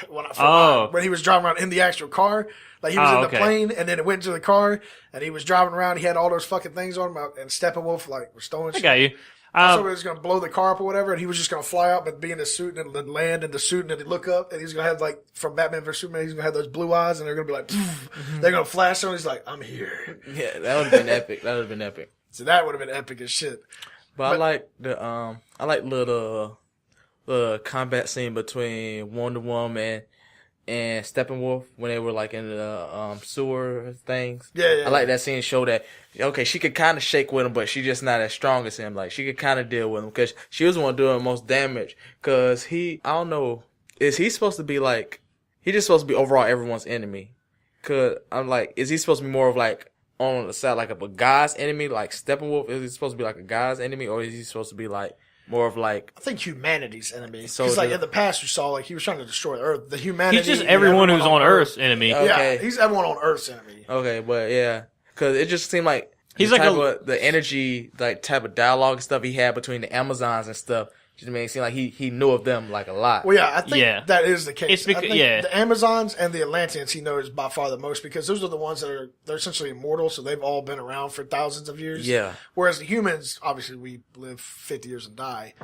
When he was driving around in the actual car. Like, he was in the plane, and then it went to the car, and he was driving around. He had all those fucking things on him, and Steppenwolf, like, was stolen shit. I got you. I thought he was going to blow the car up or whatever, and he was just going to fly up and be in the suit and then land in the suit, and then he'd look up, and he's going to have, like, from Batman vs. Superman, he's going to have those blue eyes, and they're going to be like, they're going to flash on. He's like, I'm here. Yeah, that would have been epic. That would have been epic. So that would have been epic as shit. But I like the combat scene between Wonder Woman and Steppenwolf when they were like in the sewer things. Yeah. I like that scene. Show that okay, she could kind of shake with him, but she's just not as strong as him. Like she could kind of deal with him because she was the one doing the most damage. Because I don't know, is he supposed to be like? He just supposed to be overall everyone's enemy. Cause I'm like, is he supposed to be more of like on the side like of a guy's enemy, like Steppenwolf? Is he supposed to be like a guy's enemy, or is he supposed to be like more of like I think humanity's enemy. So Because like in the past, you saw like he was trying to destroy the Earth. The humanity. He's just everyone who's on Earth's enemy. Okay. Yeah, he's everyone on Earth's enemy. Okay, but yeah, because it just seemed like He's the like type of the energy, like type of dialogue and stuff he had between the Amazons and stuff. Just made it seem like he knew of them like a lot. Well, yeah, I think that is the case. It's because, I think the Amazons and the Atlanteans he knows by far the most because those are the ones that they're essentially immortal, so they've all been around for thousands of years. Yeah. Whereas the humans, obviously, we live 50 years and die.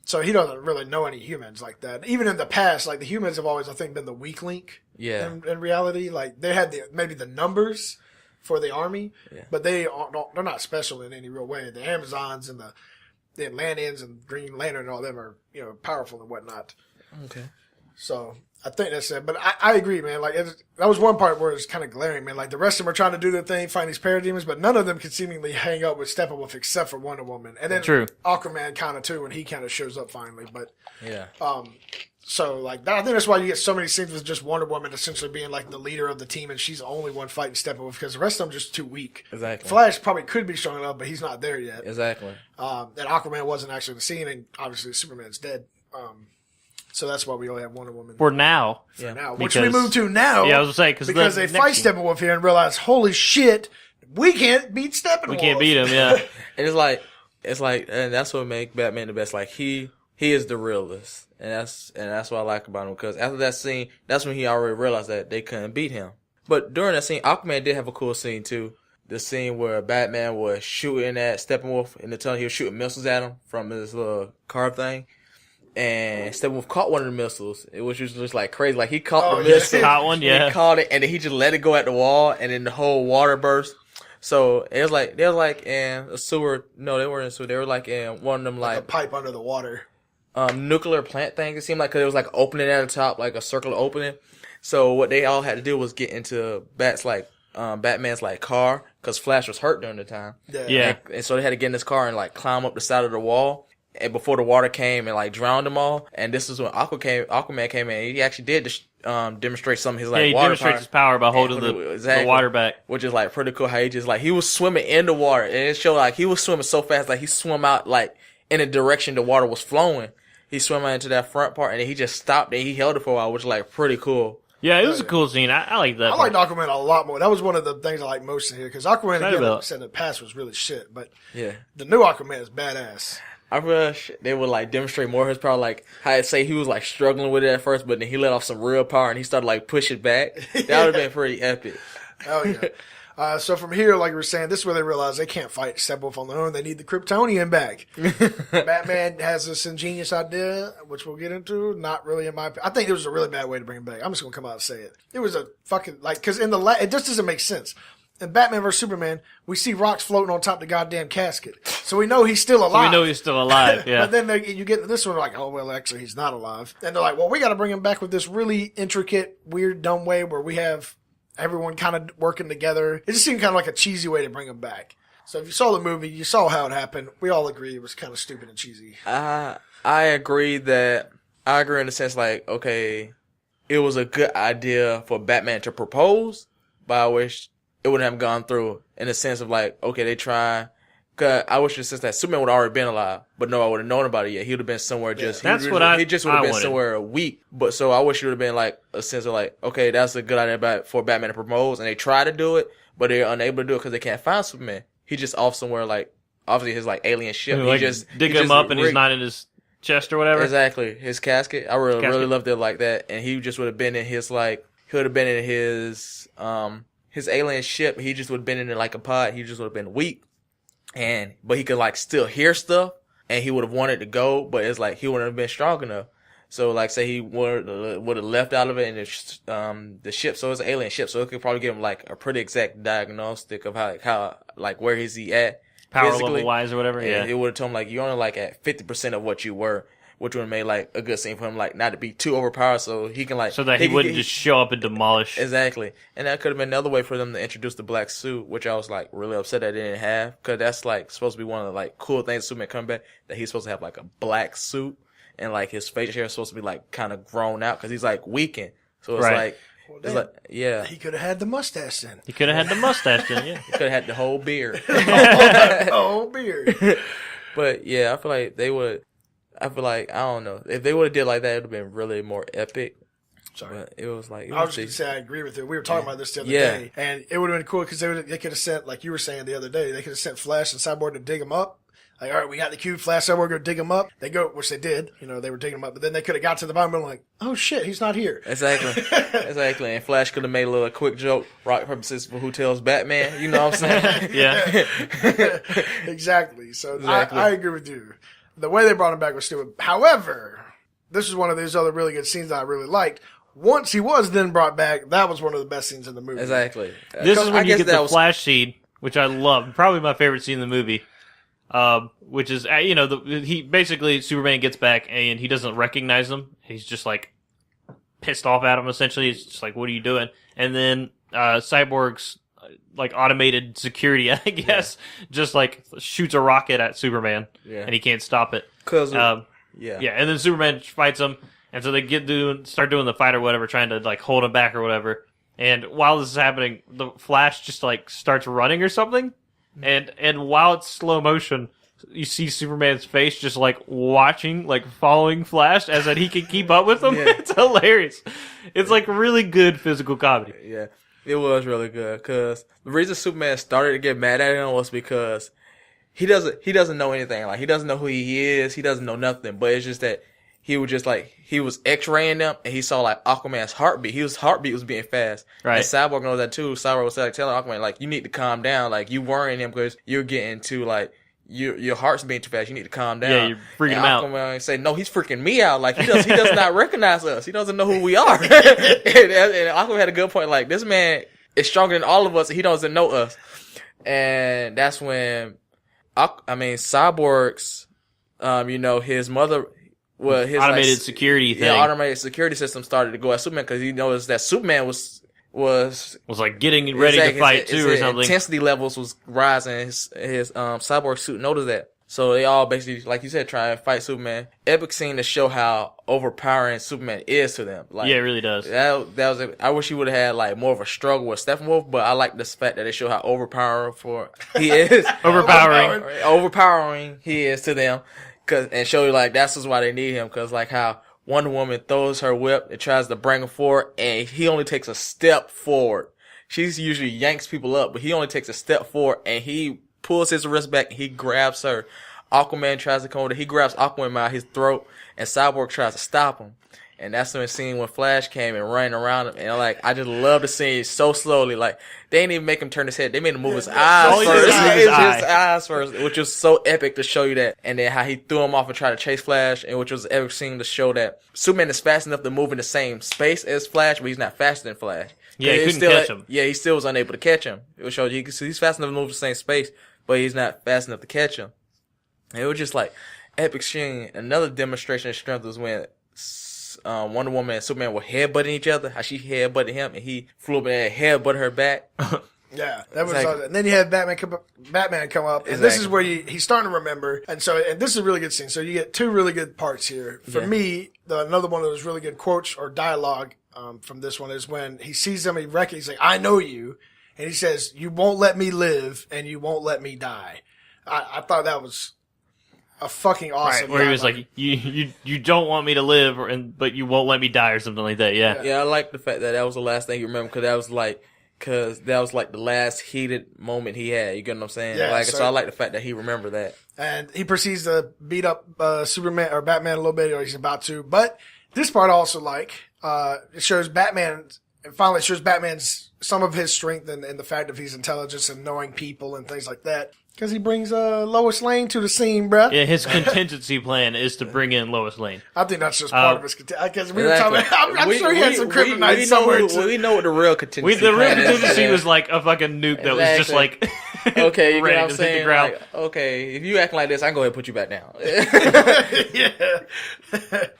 So he doesn't really know any humans like that. Even in the past, like the humans have always, I think, been the weak link. Yeah. In reality, like they had maybe the numbers for the army, but they're not special in any real way. The Amazons and the Atlanteans and Green Lantern and all them are powerful and whatnot. Okay. So I think that's it. But I agree, man. Like that was one part where it's kind of glaring, man. Like the rest of them are trying to do their thing, find these parademons, but none of them can seemingly hang up with Steppenwolf except for Wonder Woman, and then Aquaman kind of too when he kind of shows up finally. But yeah. So like that, I think that's why you get so many scenes with just Wonder Woman essentially being like the leader of the team, and she's the only one fighting Steppenwolf because the rest of them are just too weak. Exactly. Flash probably could be strong enough, but he's not there yet. Exactly. And Aquaman wasn't actually in the scene, and obviously Superman's dead. So that's why we only have Wonder Woman for now. Which we move to now. Yeah, I was going to say because they fight Steppenwolf here and realize, holy shit, we can't beat Steppenwolf. We can't beat him. Yeah. And it's like, and that's what makes Batman the best. Like he is the realist, and that's what I like about him. Because after that scene, that's when he already realized that they couldn't beat him. But during that scene, Aquaman did have a cool scene too. The scene where Batman was shooting at Steppenwolf in the tunnel, he was shooting missiles at him from his little car thing. And Steppenwolf caught one of the missiles. It was just like crazy. Like he caught the missile. Caught one, yeah. He caught it, and then he just let it go at the wall, and then the whole water burst. So it was like, they were like in a sewer. No, they weren't in a sewer. They were like in one of them like a pipe under the water. Nuclear plant things. It seemed like, cause it was like opening at the top, like a circular opening. So what they all had to do was get into Bat's like Batman's like car because Flash was hurt during the time. Yeah. And so they had to get in this car and like climb up the side of the wall. And before the water came and like drowned them all. And this is when Aquaman came in. He actually did demonstrate some of his like he water demonstrates power. his power by holding the water back. Which is like pretty cool how he just like, he was swimming in the water. And it showed like he was swimming so fast, like he swam out like in the direction the water was flowing. He swam out into that front part and then he just stopped and he held it for a while, which is like pretty cool. Yeah, it was a cool scene. I like that. I liked Aquaman a lot more. That was one of the things I liked most in here because Aquaman, again, like I said in the past, was really shit. But yeah, the new Aquaman is badass. I wish they would like demonstrate more of his power, like how I say he was like struggling with it at first, but then he let off some real power and he started like pushing back. That would have been pretty epic. Oh yeah. So from here, like we were saying, this is where they realize they can't fight Steppenwolf on their own. They need the Kryptonian back. Batman has this ingenious idea, which we'll get into. Not really in my opinion. I think it was a really bad way to bring him back. I'm just going to come out and say it. It was a fucking, like, because in it just doesn't make sense. In Batman vs. Superman, we see rocks floating on top of the goddamn casket. So we know he's still alive. Yeah. But then you get this one, like, oh, well, actually, he's not alive. And they're like, well, we got to bring him back with this really intricate, weird, dumb way where we have everyone kind of working together. It just seemed kind of like a cheesy way to bring him back. So if you saw the movie, you saw how it happened. We all agree it was kind of stupid and cheesy. I agree in the sense like, okay, it was a good idea for Batman to propose, but I wish it wouldn't have gone through in the sense of like, okay, they try. Cause I wish in the sense that Superman would have already been alive, but no, I would have known about it yet. He would have been somewhere just. That's he what I. He just would have been wanted. somewhere weak. But so I wish it would have been like a sense of like, okay, that's a good idea for Batman to propose, and they try to do it, but they're unable to do it because they can't find Superman. He's just off somewhere like obviously his like alien ship. Like, he just dig him up and he's not in his chest or whatever. Exactly, his casket. I really loved it like that, and he just would have been in his like he would have been in his alien ship. He just would have been in it like a pod. He just would have been weak. But he could like still hear stuff and he would have wanted to go, but it's like he wouldn't have been strong enough. So like say he would have left out of it in the ship. So it's an alien ship. So it could probably give him like a pretty exact diagnostic of how where is he at power physically. level wise or whatever. Yeah. It would have told him like you're only like at 50% of what you were, which would have made like a good scene for him, like not to be too overpowered, so he can like so that he wouldn't just show up and demolish. Exactly, and that could have been another way for them to introduce the black suit, which I was like really upset that they didn't have, because that's like supposed to be one of the like cool things Superman come back, that he's supposed to have like a black suit, and like his facial hair is supposed to be like kind of grown out because he's like weakened, so it's like. Well, it's like, yeah. He could have had the mustache then. He could have had the mustache then, yeah. He could have had the whole beard. The whole beard. But yeah, I feel like I don't know. If they would have did like that, it would have been really more epic. Sorry. But it was like... I was just going to say I agree with you. We were talking about this the other day. And it would have been cool because they could have sent, like you were saying the other day, they could have sent Flash and Cyborg to dig him up. Like, all right, we got the cube, Flash, Cyborg, go dig him up. They go, which they did. You know, they were digging him up. But then they could have got to the bottom and been like, oh shit, he's not here. Exactly. Exactly. And Flash could have made a little quick joke, rock, paper, scissors for who tells Batman. You know what I'm saying? Yeah. Exactly. So I agree with you. The way they brought him back was stupid. However, this is one of these other really good scenes that I really liked. Once he was then brought back, that was one of the best scenes in the movie. Exactly. This is when you get the Flash scene, which I love. Probably my favorite scene in the movie. Which is, he basically, Superman gets back and he doesn't recognize him. He's just like pissed off at him, essentially. He's just like, what are you doing? And then, Cyborg's like automated security, I guess, just like shoots a rocket at Superman and he can't stop it. And then Superman fights him. And so they start doing the fight or whatever, trying to like hold him back or whatever. And while this is happening, the Flash just like starts running or something. And while it's slow motion, you see Superman's face just like watching, like following Flash as that he can keep up with him. Yeah. It's hilarious. It's like really good physical comedy. Yeah, it was really good because the reason Superman started to get mad at him was because he doesn't know anything. Like he doesn't know who he is. He doesn't know nothing. But it's just that he was just like, he was x-raying them and he saw like Aquaman's heartbeat. His heartbeat was being fast. Right. And Cyborg knows that too. Cyborg was like telling Aquaman, like, you need to calm down. Like, you worrying him because you're getting to like, your heart's being too fast. You need to calm down. Yeah, you're freaking him out. Aquaman say, no, he's freaking me out. Like, he does not recognize us. He doesn't know who we are. and Aquaman had a good point. Like, this man is stronger than all of us and he doesn't know us. And that's when, Cyborg's, his mother, well, his automated security thing. Yeah, automated security system started to go at Superman because he noticed that Superman was was like getting ready to fight too, or something. Intensity levels was rising. His cyborg suit noticed that. So they all basically, like you said, try and fight Superman. Epic scene to show how overpowering Superman is to them. Like, yeah, it really does. That was. I wish he would have had like more of a struggle with Steppenwolf, but I like this fact that they show how overpowering he is. overpowering he is to them, and show you like that's just why they need him. Cause like how Wonder Woman throws her whip and tries to bring him forward, and he only takes a step forward. She's usually yanks people up, but he only takes a step forward, and he pulls his wrist back and he grabs her. Aquaman tries to come over. He grabs Aquaman by his throat, and Cyborg tries to stop him. And that's when the scene when Flash came and ran around him. And like, I just love the scene so slowly. Like, they didn't even make him turn his head. They made him move his eyes first. His eyes first, which was so epic to show you that. And then how he threw him off and tried to chase Flash, and which was an epic scene to show that Superman is fast enough to move in the same space as Flash, but he's not faster than Flash. Yeah, he couldn't catch him. Yeah, he still was unable to catch him. It would show you he's fast enough to move in the same space, but he's not fast enough to catch him. And it was just like epic scene. Another demonstration of strength was when Wonder Woman and Superman were headbutting each other. How she headbutted him and he flew up and headbutted her back. Yeah, that was. And then you had Batman come up, and this is where he's starting to remember. And this is a really good scene. So you get two really good parts here. For me, another one of those really good quotes or dialogue from this one is when he sees them. He's like, "I know you," and he says, "You won't let me live, and you won't let me die." I thought that was a fucking awesome. Right, where he was like, "You don't want me to live, but you won't let me die," or something like that. Yeah. Yeah, I like the fact that was the last thing you remember because that was like the last heated moment he had. You get what I'm saying? Yeah. So I like the fact that he remembered that. And he proceeds to beat up Superman or Batman a little bit, or he's about to. But this part I also it shows Batman. It finally shows Batman's some of his strength and the fact of his intelligence and knowing people and things like that. Because he brings Lois Lane to the scene, bruh. Yeah, his contingency plan is to bring in Lois Lane. I think that's just part of his contingency. Because we were talking about, I'm sure he had some kryptonite somewhere too. We know what the real contingency The real contingency was like a fucking nuke that was just like okay, you know what I'm to saying? hit the ground. Like, okay, if you act like this, I can go ahead and put you back down. Yeah.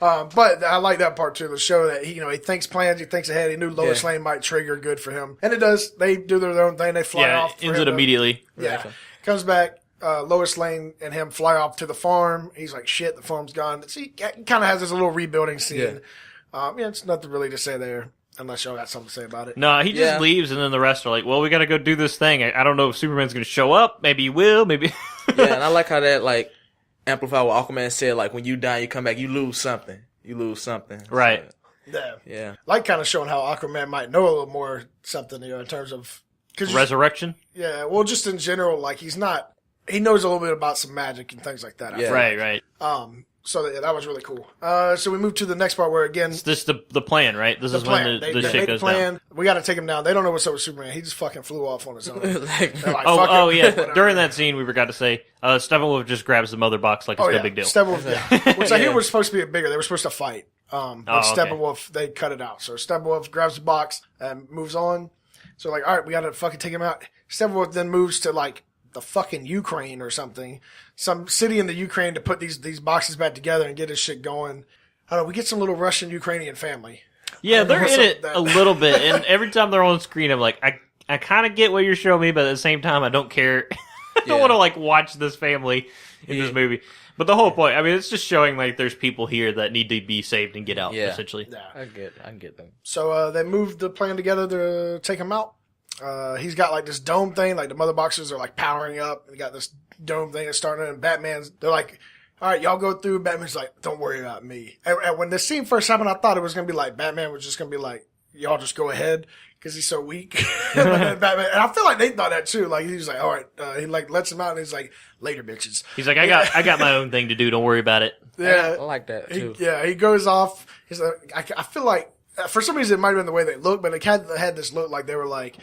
But I like that part too, to show that he thinks plans, he thinks ahead. He knew Lois Lane might trigger good for him. And it does. They do their own thing. They fly off. Yeah, ends it immediately. Yeah. Exactly. Comes back. Lois Lane and him fly off to the farm. He's like, shit, the farm's gone. See, he kind of has this little rebuilding scene. Yeah. It's nothing really to say there, unless y'all got something to say about it. No, he just leaves, and then the rest are like, well, we got to go do this thing. I don't know if Superman's going to show up. Maybe he will. Maybe. Yeah, and I like how that, like, amplified what Aquaman said, like, when you die, you come back, you lose something. You lose something. Right. So, yeah. Like kind of showing how Aquaman might know a little more something, in terms of... Resurrection? Yeah, well, just in general, like, he knows a little bit about some magic and things like that. Yeah. Right. So that was really cool. So we move to the next part where, again... Is this the plan, right? This is when the shit goes down. We got to take him down. They don't know what's up with Superman. He just fucking flew off on his own. Yeah. During that scene, we forgot to say, Steppenwolf just grabs the mother box like it's no big deal. Steppenwolf, which I hear was supposed to be bigger. They were supposed to fight. But Steppenwolf, they cut it out. So Steppenwolf grabs the box and moves on. So like, all right, we got to fucking take him out. Steppenwolf then moves to like the fucking Ukraine or something, some city in the Ukraine to put these boxes back together and get his shit going. I don't know. We get some little Russian Ukrainian family. Yeah, they're in it a little bit, and every time they're on screen, I'm like, I kind of get what you're showing me, but at the same time, I don't care. I don't want to like watch this family in this movie. But the whole point, I mean, it's just showing like there's people here that need to be saved and get out. Essentially. Yeah, I get them. So they moved the plan together to take him out. He's got like this dome thing, like the mother boxes are like powering up. He got this dome thing that's starting, and they're like, all right, y'all go through. Batman's like, don't worry about me. And when this scene first happened, I thought it was going to be like, Batman was just going to be like, y'all just go ahead, because he's so weak. Batman, and I feel like they thought that too. Like, he was like, all right, he like lets him out, and he's like, later, bitches. He's like, I got my own thing to do. Don't worry about it. Yeah. I like that too. He goes off. He's like, I feel like, for some reason, it might have been the way they look, but it had this look like they were like,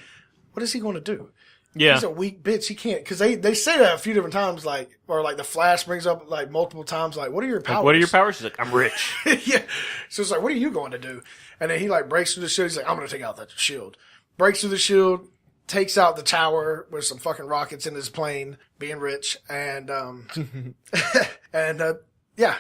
what is he going to do? Yeah. He's a weak bitch. He can't, because they say that a few different times, like, or like the Flash brings up like multiple times, like, what are your powers? Like, what are your powers? He's like, I'm rich. Yeah. So it's like, what are you going to do? And then he like breaks through the shield. He's like, I'm going to take out that shield. Breaks through the shield, takes out the tower with some fucking rockets in his plane, being rich, and Yeah,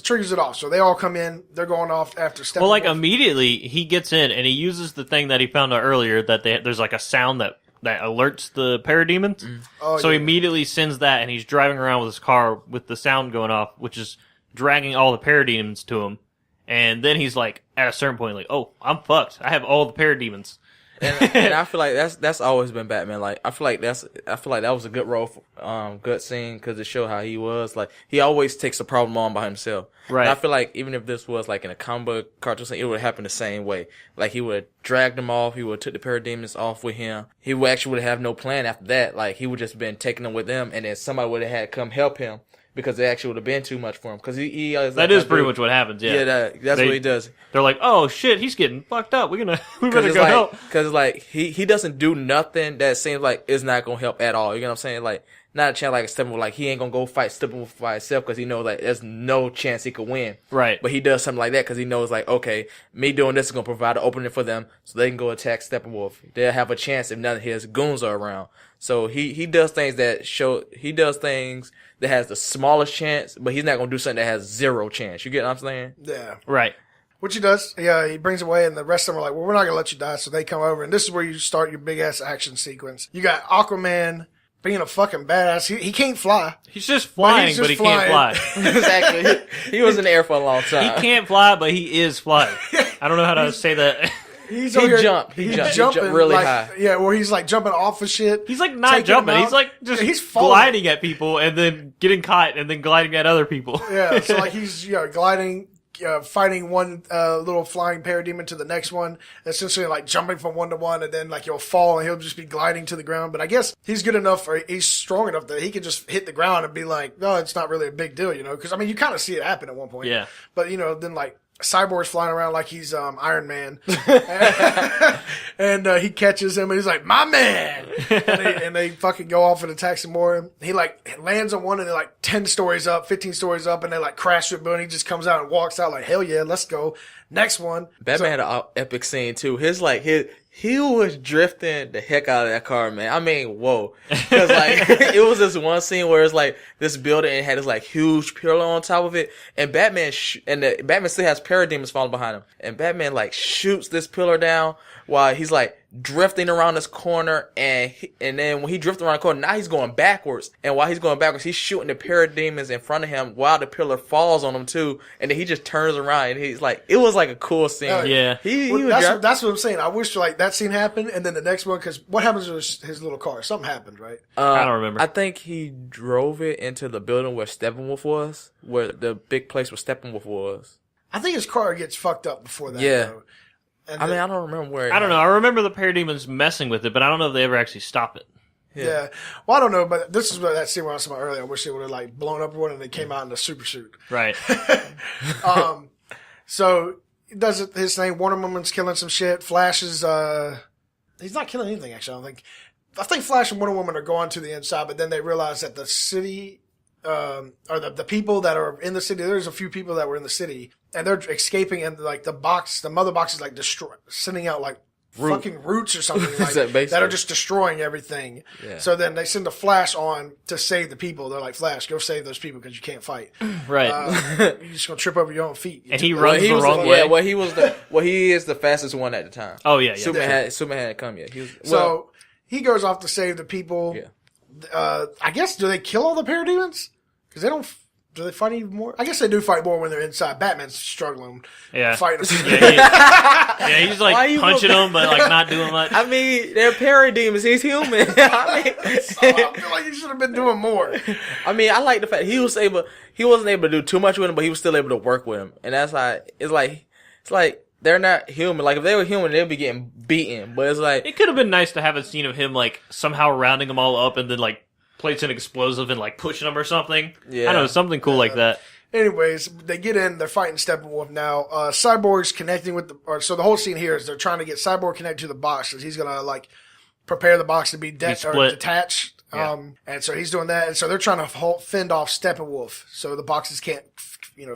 triggers it off. So they all come in. They're going off after Steppenwolf. Well, like immediately he gets in and he uses the thing that he found out earlier that there's like a sound that alerts the parademons. Oh, so yeah. he immediately sends that, and he's driving around with his car with the sound going off, which is dragging all the parademons to him. And then he's like, at a certain point, like, oh, I'm fucked. I have all the parademons. And I feel like that's always been Batman. Like I feel like that was a good role, good scene because it showed how he was. Like he always takes the problem on by himself. Right. And I feel like even if this was like in a comic book cartoon scene, it would happen the same way. Like he would have dragged them off. He would have took the parademons off with him. He would actually have no plan after that. Like he would just been taking them with them, and then somebody would have had come help him. Because it actually would have been too much for him. Because that is pretty much what happens. Yeah, that's what he does. They're like, "Oh shit, he's getting fucked up. We better go help." Because like he doesn't do nothing that seems like is not gonna help at all. You know what I'm saying? Like not a chance like Steppenwolf. Like he ain't gonna go fight Steppenwolf by himself because he knows like there's no chance he could win. Right. But he does something like that because he knows like okay, me doing this is gonna provide an opening for them so they can go attack Steppenwolf. They'll have a chance if none of his goons are around. So he does things that has the smallest chance, but he's not going to do something that has zero chance. You get what I'm saying? Yeah. Right. Which he does. Yeah, he brings away, and the rest of them are like, well, we're not going to let you die. So they come over, and this is where you start your big-ass action sequence. You got Aquaman being a fucking badass. He can't fly. He's just flying, but he can't fly. Exactly. He was in the air for a long time. He can't fly, but he is flying. I don't know how to say that. He jumping really high. Yeah, where he's like jumping off of shit. He's like not jumping. He's like just he's gliding at people and then getting caught and then gliding at other people. Yeah, so like he's gliding, fighting one little flying parademon to the next one, essentially like jumping from one to one, and then like he'll fall and he'll just be gliding to the ground. But I guess he's good enough, or he's strong enough that he can just hit the ground and be like, no, it's not really a big deal, Because I mean, you kind of see it happen at one point. Yeah. But then like. Cyborg's flying around like he's Iron Man, and he catches him and he's like, "My man!" and they fucking go off and attack some more. He like lands on one and they're like 10 stories up, 15 stories up, and they like crash through a building. He just comes out and walks out like, "Hell yeah, let's go." Next one. Batman had an epic scene too. He was drifting the heck out of that car, man. I mean, whoa. Cause like, it was this one scene where it's like, this building and it had this like huge pillar on top of it. And Batman still has parademons falling behind him. And Batman like shoots this pillar down while he's like drifting around this corner. And then when he drifts around the corner, now he's going backwards. And while he's going backwards, he's shooting the parademons in front of him while the pillar falls on him too. And then he just turns around and he's like, it was like a cool scene. Yeah. That's what I'm saying. I wish like that scene happened, and then the next one, because what happens to his little car? Something happened, right? I don't remember. I think he drove it into the building where Steppenwolf was, where the big place where Steppenwolf was. I think his car gets fucked up before that. Yeah. Though. I mean, I don't remember where. I don't know. I remember the parademons messing with it, but I don't know if they ever actually stop it. Yeah. Well, I don't know, but this is what that scene where I was talking about earlier. I wish they would have like blown up one and they came out in a super suit. Right. So he does his thing. Wonder Woman's killing some shit. Flash is he's not killing anything actually. I think Flash and Wonder Woman are going to the inside, but then they realize that the city or the people that are in the city, there's a few people that were in the city and they're escaping, and like the mother box is like sending out like fucking roots or something like, that are just destroying everything. Yeah. So then they send a Flash on to save the people. They're like, Flash, go save those people because you can't fight. Right. You're just going to trip over your own feet. And he runs the wrong way. Yeah, he is the fastest one at the time. Oh, yeah. Superman hadn't come yet. So he goes off to save the people. Yeah. I guess, do they kill all the parademons? Because they don't... Do they fight even more? I guess they do fight more when they're inside. Batman's struggling. Yeah. Fighting them. He's like punching them, but like not doing much. I mean, they're parademons. He's human. I feel like he should have been doing more. I mean, I like the fact he wasn't able to do too much with him, but he was still able to work with him. And that's like, it's like they're not human. Like if they were human, they'd be getting beaten. But it's like, it could have been nice to have a scene of him like somehow rounding them all up and then like plates an explosive and like pushing them or something. Yeah. I don't know, something cool like that. Anyways, they get in, they're fighting Steppenwolf now. Cyborg's connecting with so the whole scene here is they're trying to get Cyborg connected to the box because he's gonna like prepare the box to be detached. Yeah. And so he's doing that, and so they're trying to fend off Steppenwolf so the boxes can't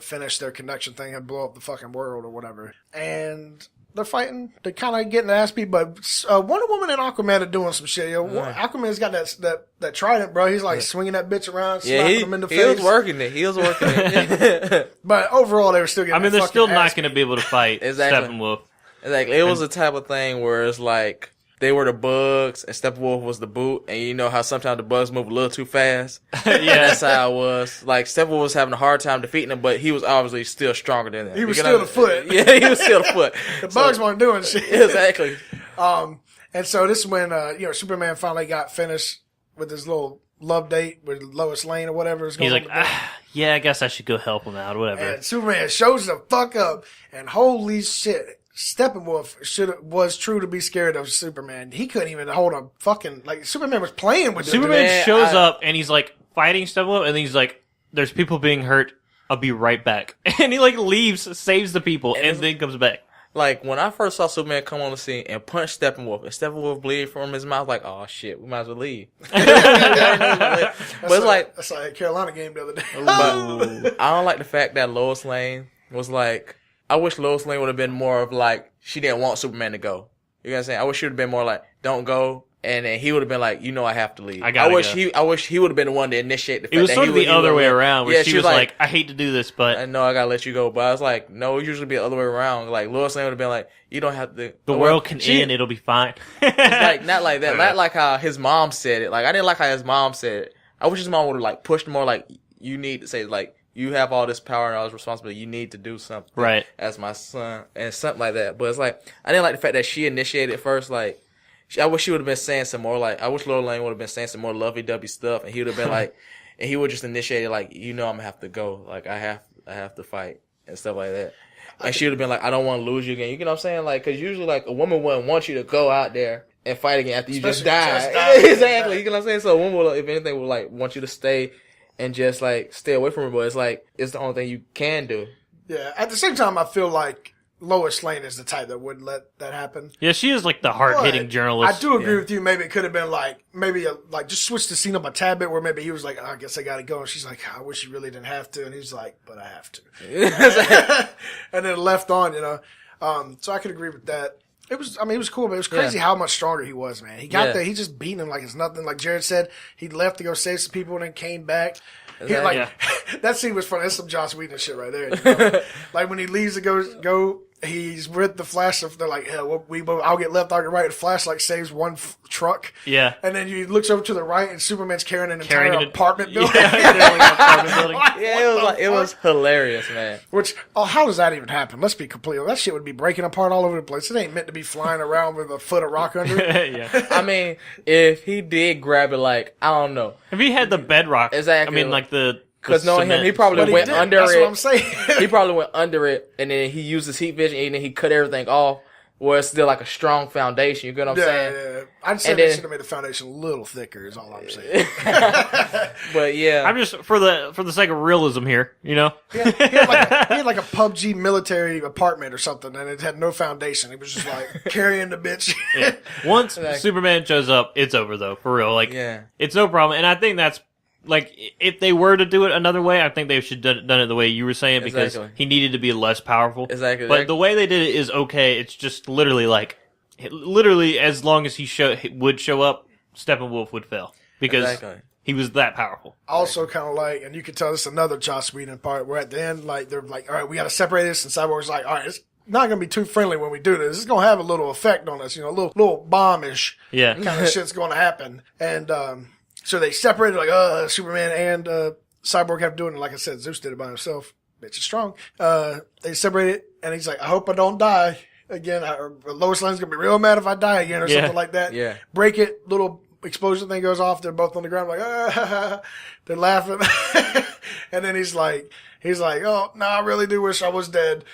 finish their connection thing and blow up the fucking world or whatever. And they're fighting. They're kind of getting the ass beat, but Wonder Woman and Aquaman are doing some shit. Yo, Aquaman's got that trident, bro. He's like swinging that bitch around, slapping him in the face. He was working it. But overall, they were still getting. I mean, they're still not going to beat. be able to fight Steppenwolf. Exactly. It was a type of thing where it's like they were the bugs and Steppenwolf was the boot, and you know how sometimes the bugs move a little too fast. Yeah, that's how it was. Like Steppenwolf was having a hard time defeating him, but he was obviously still stronger than them. He was still the foot. Yeah, he was still the foot. The bugs weren't doing shit. Exactly. And so this is when Superman finally got finished with his little love date with Lois Lane or whatever is going he's on. like, yeah, I guess I should go help him out, whatever. And Superman shows the fuck up, and holy shit. Steppenwolf was true to be scared of Superman. He couldn't even hold a fucking, like, Superman was playing with Superman shows up and he's like fighting Steppenwolf, and then he's like, there's people being hurt. I'll be right back. And he like leaves, saves the people, and then comes back. Like, when I first saw Superman come on the scene and punch Steppenwolf, and Steppenwolf bleed from his mouth, like, oh shit, we might as well leave. But it's like, that's like a Carolina game the other day. But I don't like the fact that Lois Lane was like, I wish Lois Lane would have been more of like, she didn't want Superman to go. You know what I'm saying? I wish she would have been more like, don't go. And then he would have been like, you know, I have to leave. I wish he would have been the one to initiate the fact it was that sort of the other way around, where she was like, I hate to do this, but I know I gotta let you go. But I was like, no, it usually be the other way around. Like, Lois Lane would have been like, you don't have to. The world can end, it'll be fine. It's like, not like that. Not like how his mom said it. Like, I didn't like how his mom said it. I wish his mom would have like pushed more like, you need to say like, you have all this power and all this responsibility. You need to do something. Right. As my son. And something like that. But it's like, I didn't like the fact that she initiated it first. Like, I wish she would have been saying some more, like, I wish Lois Lane would have been saying some more lovey-dovey stuff. And he would have been like, and he would just initiate it, like, you know, I'm going to have to go. Like, I have to fight and stuff like that. And she would have been like, I don't want to lose you again. You know what I'm saying? Like, cause usually, like, a woman wouldn't want you to go out there and fight again after you just died. Exactly. You know what I'm saying? So a woman will, if anything, would, like, want you to stay and just, like, stay away from her. But it's like, it's the only thing you can do. Yeah. At the same time, I feel like Lois Lane is the type that wouldn't let that happen. Yeah, she is like the hard-hitting journalist. I do agree with you. Maybe it could have been like, just switch the scene up a tad bit where maybe he was like, I guess I gotta go. And she's like, I wish you really didn't have to. And he's like, but I have to. And then left on, you know. So I could agree with that. It was cool, but it was crazy how much stronger he was, man. He got there, he just beating him like it's nothing. Like Jared said, he left to go save some people and then came back. That scene was funny. That's some Joss Whedon shit right there. You know? Like when he leaves to go, he's with the Flash. They're like, hell, I'll get left, I'll get right. The Flash like saves one truck. Yeah. And then he looks over to the right and Superman's carrying an entire apartment building. It was hilarious, man. Which, how does that even happen? Let's be completely, that shit would be breaking apart all over the place. It ain't meant to be flying around with a foot of rock under it. I mean, if he did grab it, like, I don't know. If he had the bedrock. Exactly. I mean, like the. Because knowing him, he probably went under it. That's what I'm saying. He probably went under it, and then he used his heat vision, and then he cut everything off, where it's still like a strong foundation. You get what I'm saying? Yeah. I'd say they should have made the foundation a little thicker. Is all I'm saying. But yeah, I'm just for the sake of realism here. You know, he had like a PUBG military apartment or something, and it had no foundation. It was just like carrying the bitch. Yeah. Once Superman shows up, it's over though, for real. Like, it's no problem, and I think that's. Like, if they were to do it another way, I think they should have done it the way you were saying, because he needed to be less powerful. Exactly. But the way they did it is okay. It's just literally as long as he would show up, Steppenwolf would fail. Because he was that powerful. Also kind of like, and you can tell this is another Joss Whedon part, where at the end, like, they're like, all right, we got to separate this, and Cyborg's like, all right, it's not going to be too friendly when we do this. It's going to have a little effect on us, you know, a little bomb-ish kind of shit's going to happen. And, so they separated, like, Superman and Cyborg have to do it. And like I said, Zeus did it by himself. Bitch is strong. They separated, and he's like, I hope I don't die again. Lois Lane's going to be real mad if I die again or something like that. Yeah. Break it, little explosion thing goes off. They're both on the ground like, they're laughing. And then he's like, oh, no, I really do wish I was dead.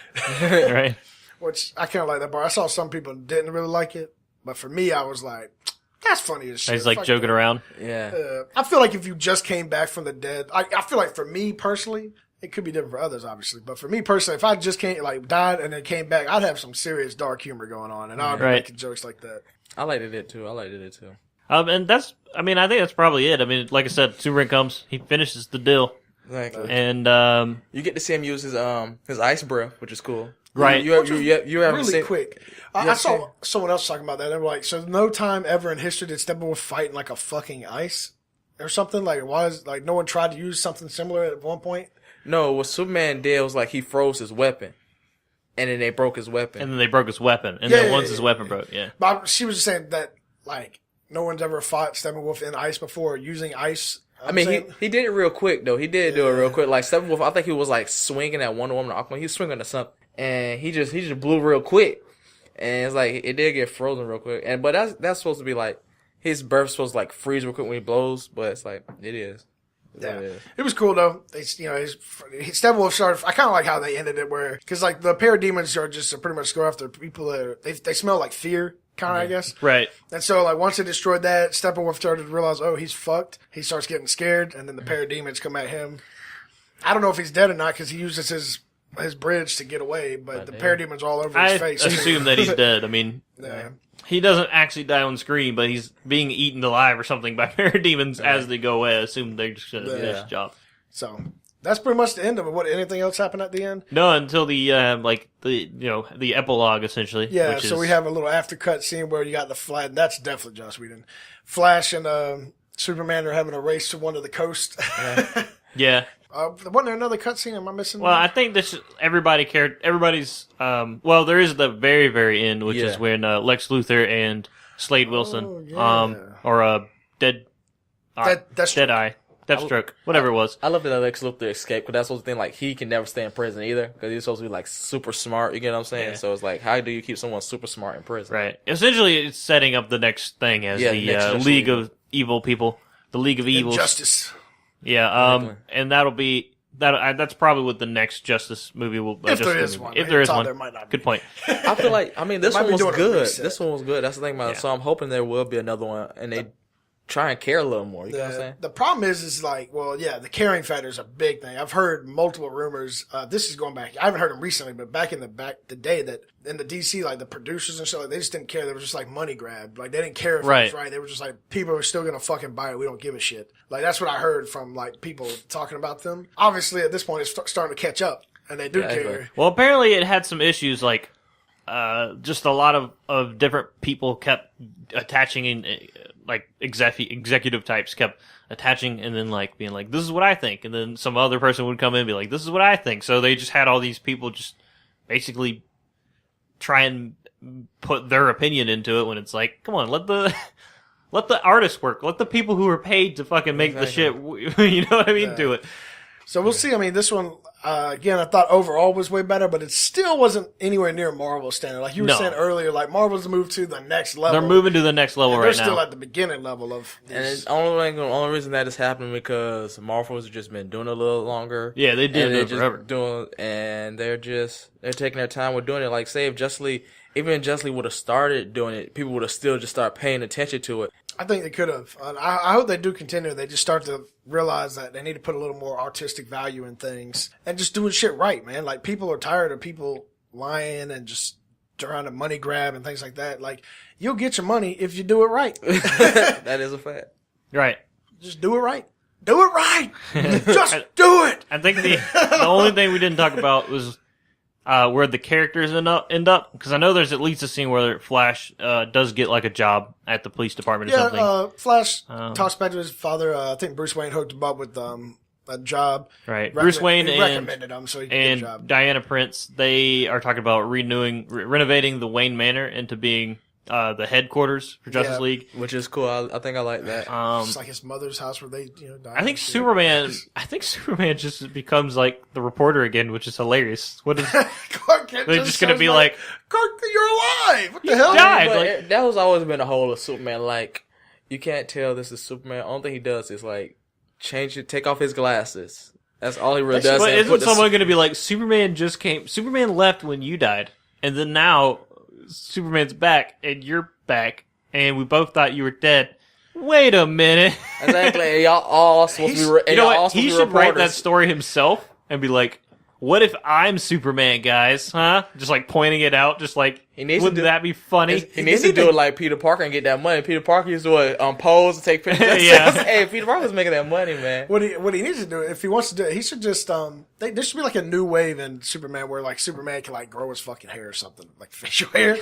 Right. Which I kind of like that part. I saw some people didn't really like it. But for me, I was like, that's funny as shit. He's like joking around. Yeah. I feel like if you just came back from the dead, I feel like for me personally, it could be different for others, obviously. But for me personally, if I just died and then came back, I'd have some serious dark humor going on, and I'd be making jokes like that. I liked it too. And I think that's probably it. I mean, like I said, Superman comes, he finishes the deal. Exactly. And You get to see him use his ice breath, which is cool. Right. You haven't really seen quick. I saw someone else talking about that. They were like, so no time ever in history did Steppenwolf fight in like a fucking ice or something? Like, why is like no one tried to use something similar at one point? No, what Superman did was like he froze his weapon, and then they broke his weapon. then they broke his weapon. And then once his weapon broke, But she was just saying that like no one's ever fought Steppenwolf in ice before using ice. I mean, he did it real quick though. He did do it real quick. Like Steppenwolf, I think he was like swinging at Wonder Woman or Aquaman. He was swinging to something, and he just blew real quick. And it's like it did get frozen real quick. But that's supposed to be like his breath's supposed to like freeze real quick when he blows. But it's like it is. Yeah, it was cool though. Steppenwolf started. I kind of like how they ended it, where because like the parademons are just pretty much go after people that they smell like fear, kind of I guess. Right. And so like once they destroyed that, Steppenwolf started to realize, oh, he's fucked. He starts getting scared, and then the parademons come at him. I don't know if he's dead or not because he uses his bridge to get away, but the parademons are all over his face. I assume that he's dead. I mean, he doesn't actually die on screen, but he's being eaten alive or something by parademons as they go away. I assume they're just going to finish the job. So that's pretty much the end of it. What? Anything else happened at the end? No, until the the epilogue essentially. Yeah. Which So we have a little after cut scene where you got the Flash. That's definitely Joss Whedon. Flash and Superman are having a race to one of the coast. Yeah. Wasn't there another cutscene? Am I missing? Well, I think this everybody cared. Everybody's there is the very very end, which is when Lex Luthor and Slade Wilson, or Deathstroke, whatever it was. I love that Lex Luthor escaped because that's the thing. Like he can never stay in prison either because he's supposed to be like super smart. You get what I'm saying? Yeah. So it's like, how do you keep someone super smart in prison? Right. Essentially, it's setting up the next thing as the League of Evil people, the League of Evils. Justice. Yeah, and that's probably what the next Justice movie will. If there is one. If there is one. There might not be. Good point. I feel like this one was good. This one was good. That's the thing about it. Yeah. So I'm hoping there will be another one, and they try and care a little more. You know what I'm saying? The problem is like, the caring factor is a big thing. I've heard multiple rumors. This is going back. I haven't heard them recently, but back in the day that in the DC, like the producers and stuff, like, they just didn't care. They were just like money grab. Like they didn't care if it was right. They were just like, people are still gonna fucking buy it. We don't give a shit. Like that's what I heard from like people talking about them. Obviously, at this point, it's starting to catch up, and they do care. Well, apparently, it had some issues like. Just a lot of different people kept attaching in, like executive types kept attaching and then like being like, this is what I think. And then some other person would come in and be like, this is what I think. So they just had all these people just basically try and put their opinion into it when it's like, come on, let the artists work. Let the people who are paid to fucking make the shit, you know what I mean, do it. So we'll see. I mean, this one, again, I thought overall was way better, but it still wasn't anywhere near Marvel's standard. Like you were saying earlier, like Marvel's moved to the next level. They're moving to the next level right now. They're still at the beginning level of this. And the only reason that is happening because Marvel's just been doing it a little longer. Yeah, they did it forever. They're taking their time with doing it. Like, say if Justice League would have started doing it, people would have still just started paying attention to it. I think they could have. I hope they do continue. They just start to realize that they need to put a little more artistic value in things and just doing shit right, man. Like, people are tired of people lying and just trying to money grab and things like that. Like, you'll get your money if you do it right. That is a fact. Right. Just do it right. Do it right. Just do it. I think the only thing we didn't talk about was where the characters end up, because I know there's at least a scene where Flash does get like a job at the police department or something. Flash talks back to his father. I think Bruce Wayne hooked him up with a job. Right. Bruce Wayne recommended him so he could get a job. Diana Prince, they are talking about renovating the Wayne Manor into being the headquarters for Justice League, which is cool. I think I like that. It's like his mother's house where they, died. I think Superman just becomes like the reporter again, which is hilarious. What is they're just gonna be like, Clark, you're alive. What the hell? Died. That was always been the whole of Superman. Like, you can't tell this is Superman. Only thing he does is like change it, take off his glasses. That's all he really does. But isn't someone gonna be like, Superman left when you died, and then now Superman's back and you're back and we both thought you were dead. Wait a minute. Exactly. Y'all all supposed to be. You know what? He should write that story himself and be like, what if I'm Superman, guys? Huh? Just like pointing it out, just like, wouldn't that be funny? He needs to do it like Peter Parker and get that money. Peter Parker used to do it on pose and take pictures. Yeah. Hey, Peter Parker's making that money, man. What he needs to do, if he wants to do it, he should just there should be like a new wave in Superman where like Superman can like grow his fucking hair or something, like facial hair.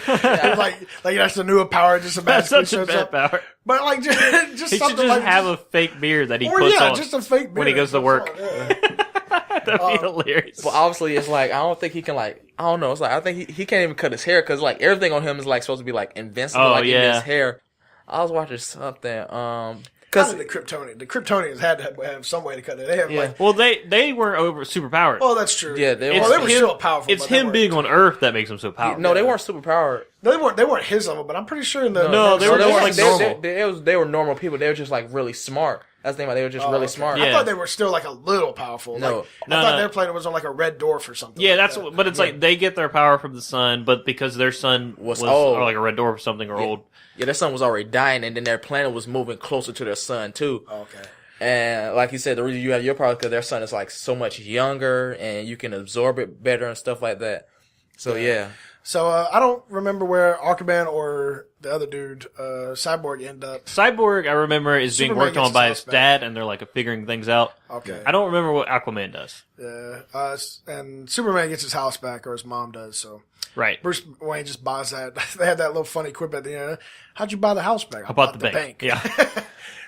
like that's the new power. Just That's magically such a shows bad up. power. But like just He should something just like have a fake beard that he or puts yeah, on just a fake beard when he goes to work. Yeah. That'd be hilarious. But obviously, it's like I don't think he can like. I don't know. It's like I think he can't even cut his hair because like everything on him is like supposed to be like invincible. Oh, like yeah. in his hair. I was watching something. Because the Kryptonians had to have some way to cut it. They have like, Well, they weren't over superpowered. oh, that's true. Yeah, they well, were- they were still powerful. It's but they him weren't- being on Earth that makes him so powerful. No, they weren't super powered. They weren't his level, but I'm pretty sure in the No, they were just like normal. They were normal people. They were just like really smart. That's the thing about they were just really okay. smart. Yeah. I thought they were still like a little powerful. No. Like, No, I thought no. their planet was on like a red dwarf or something. Yeah, like that's. that. But it's like they get their power from the sun, but because their sun was old. or like a red dwarf or something or old. Yeah, their sun was already dying, and then their planet was moving closer to their sun too. Okay. And like you said, the reason you have your power because their sun is like so much younger, and you can absorb it better and stuff like that. So yeah. So I don't remember where Aquaman or the other dude, Cyborg, end up. Cyborg, I remember, is being Superman worked gets on by his his house dad, and they're like figuring things out. Okay. I don't remember what Aquaman does. Yeah. And Superman gets his house back, or his mom does. So Right. Bruce Wayne just buys that. They had that little funny quip at the end. How'd you buy the house back? I bought the bank. Yeah.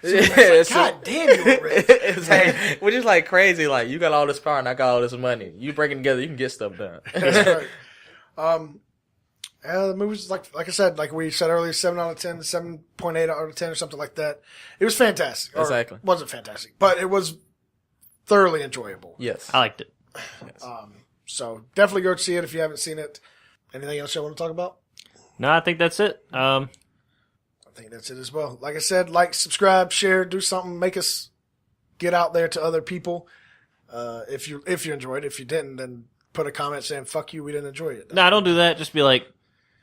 Yeah, God damn, you were rich. it's like, which is like crazy. Like you got all this power and I got all this money. You break it together, you can get stuff done. That's right. The movie's like I said, like we said earlier, 7 out of 10, 7.8 out of 10 or something like that. It was fantastic. Or Exactly. wasn't fantastic, but it was thoroughly enjoyable. Yes. I liked it. So definitely go see it if you haven't seen it. Anything else you want to talk about? No, I think that's it. I think that's it as well. Like I said, like, subscribe, share, do something, make us get out there to other people. If you enjoyed it, if you didn't, then put a comment saying "fuck you," we didn't enjoy it. No, don't do that. Just be like,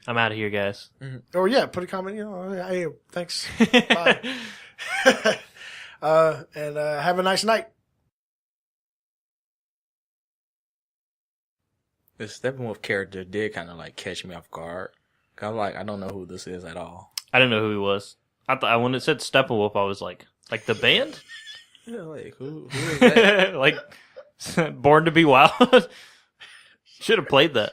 I'm out of here, guys. Or yeah, put a comment. Hey, thanks. Bye. And have a nice night. The Steppenwolf character did kind of like catch me off guard. 'Cause I'm like, I don't know who this is at all. I didn't know who he was. I thought when it said Steppenwolf, I was like the band, Yeah, like who is that? like Born to Be Wild. Should have played that.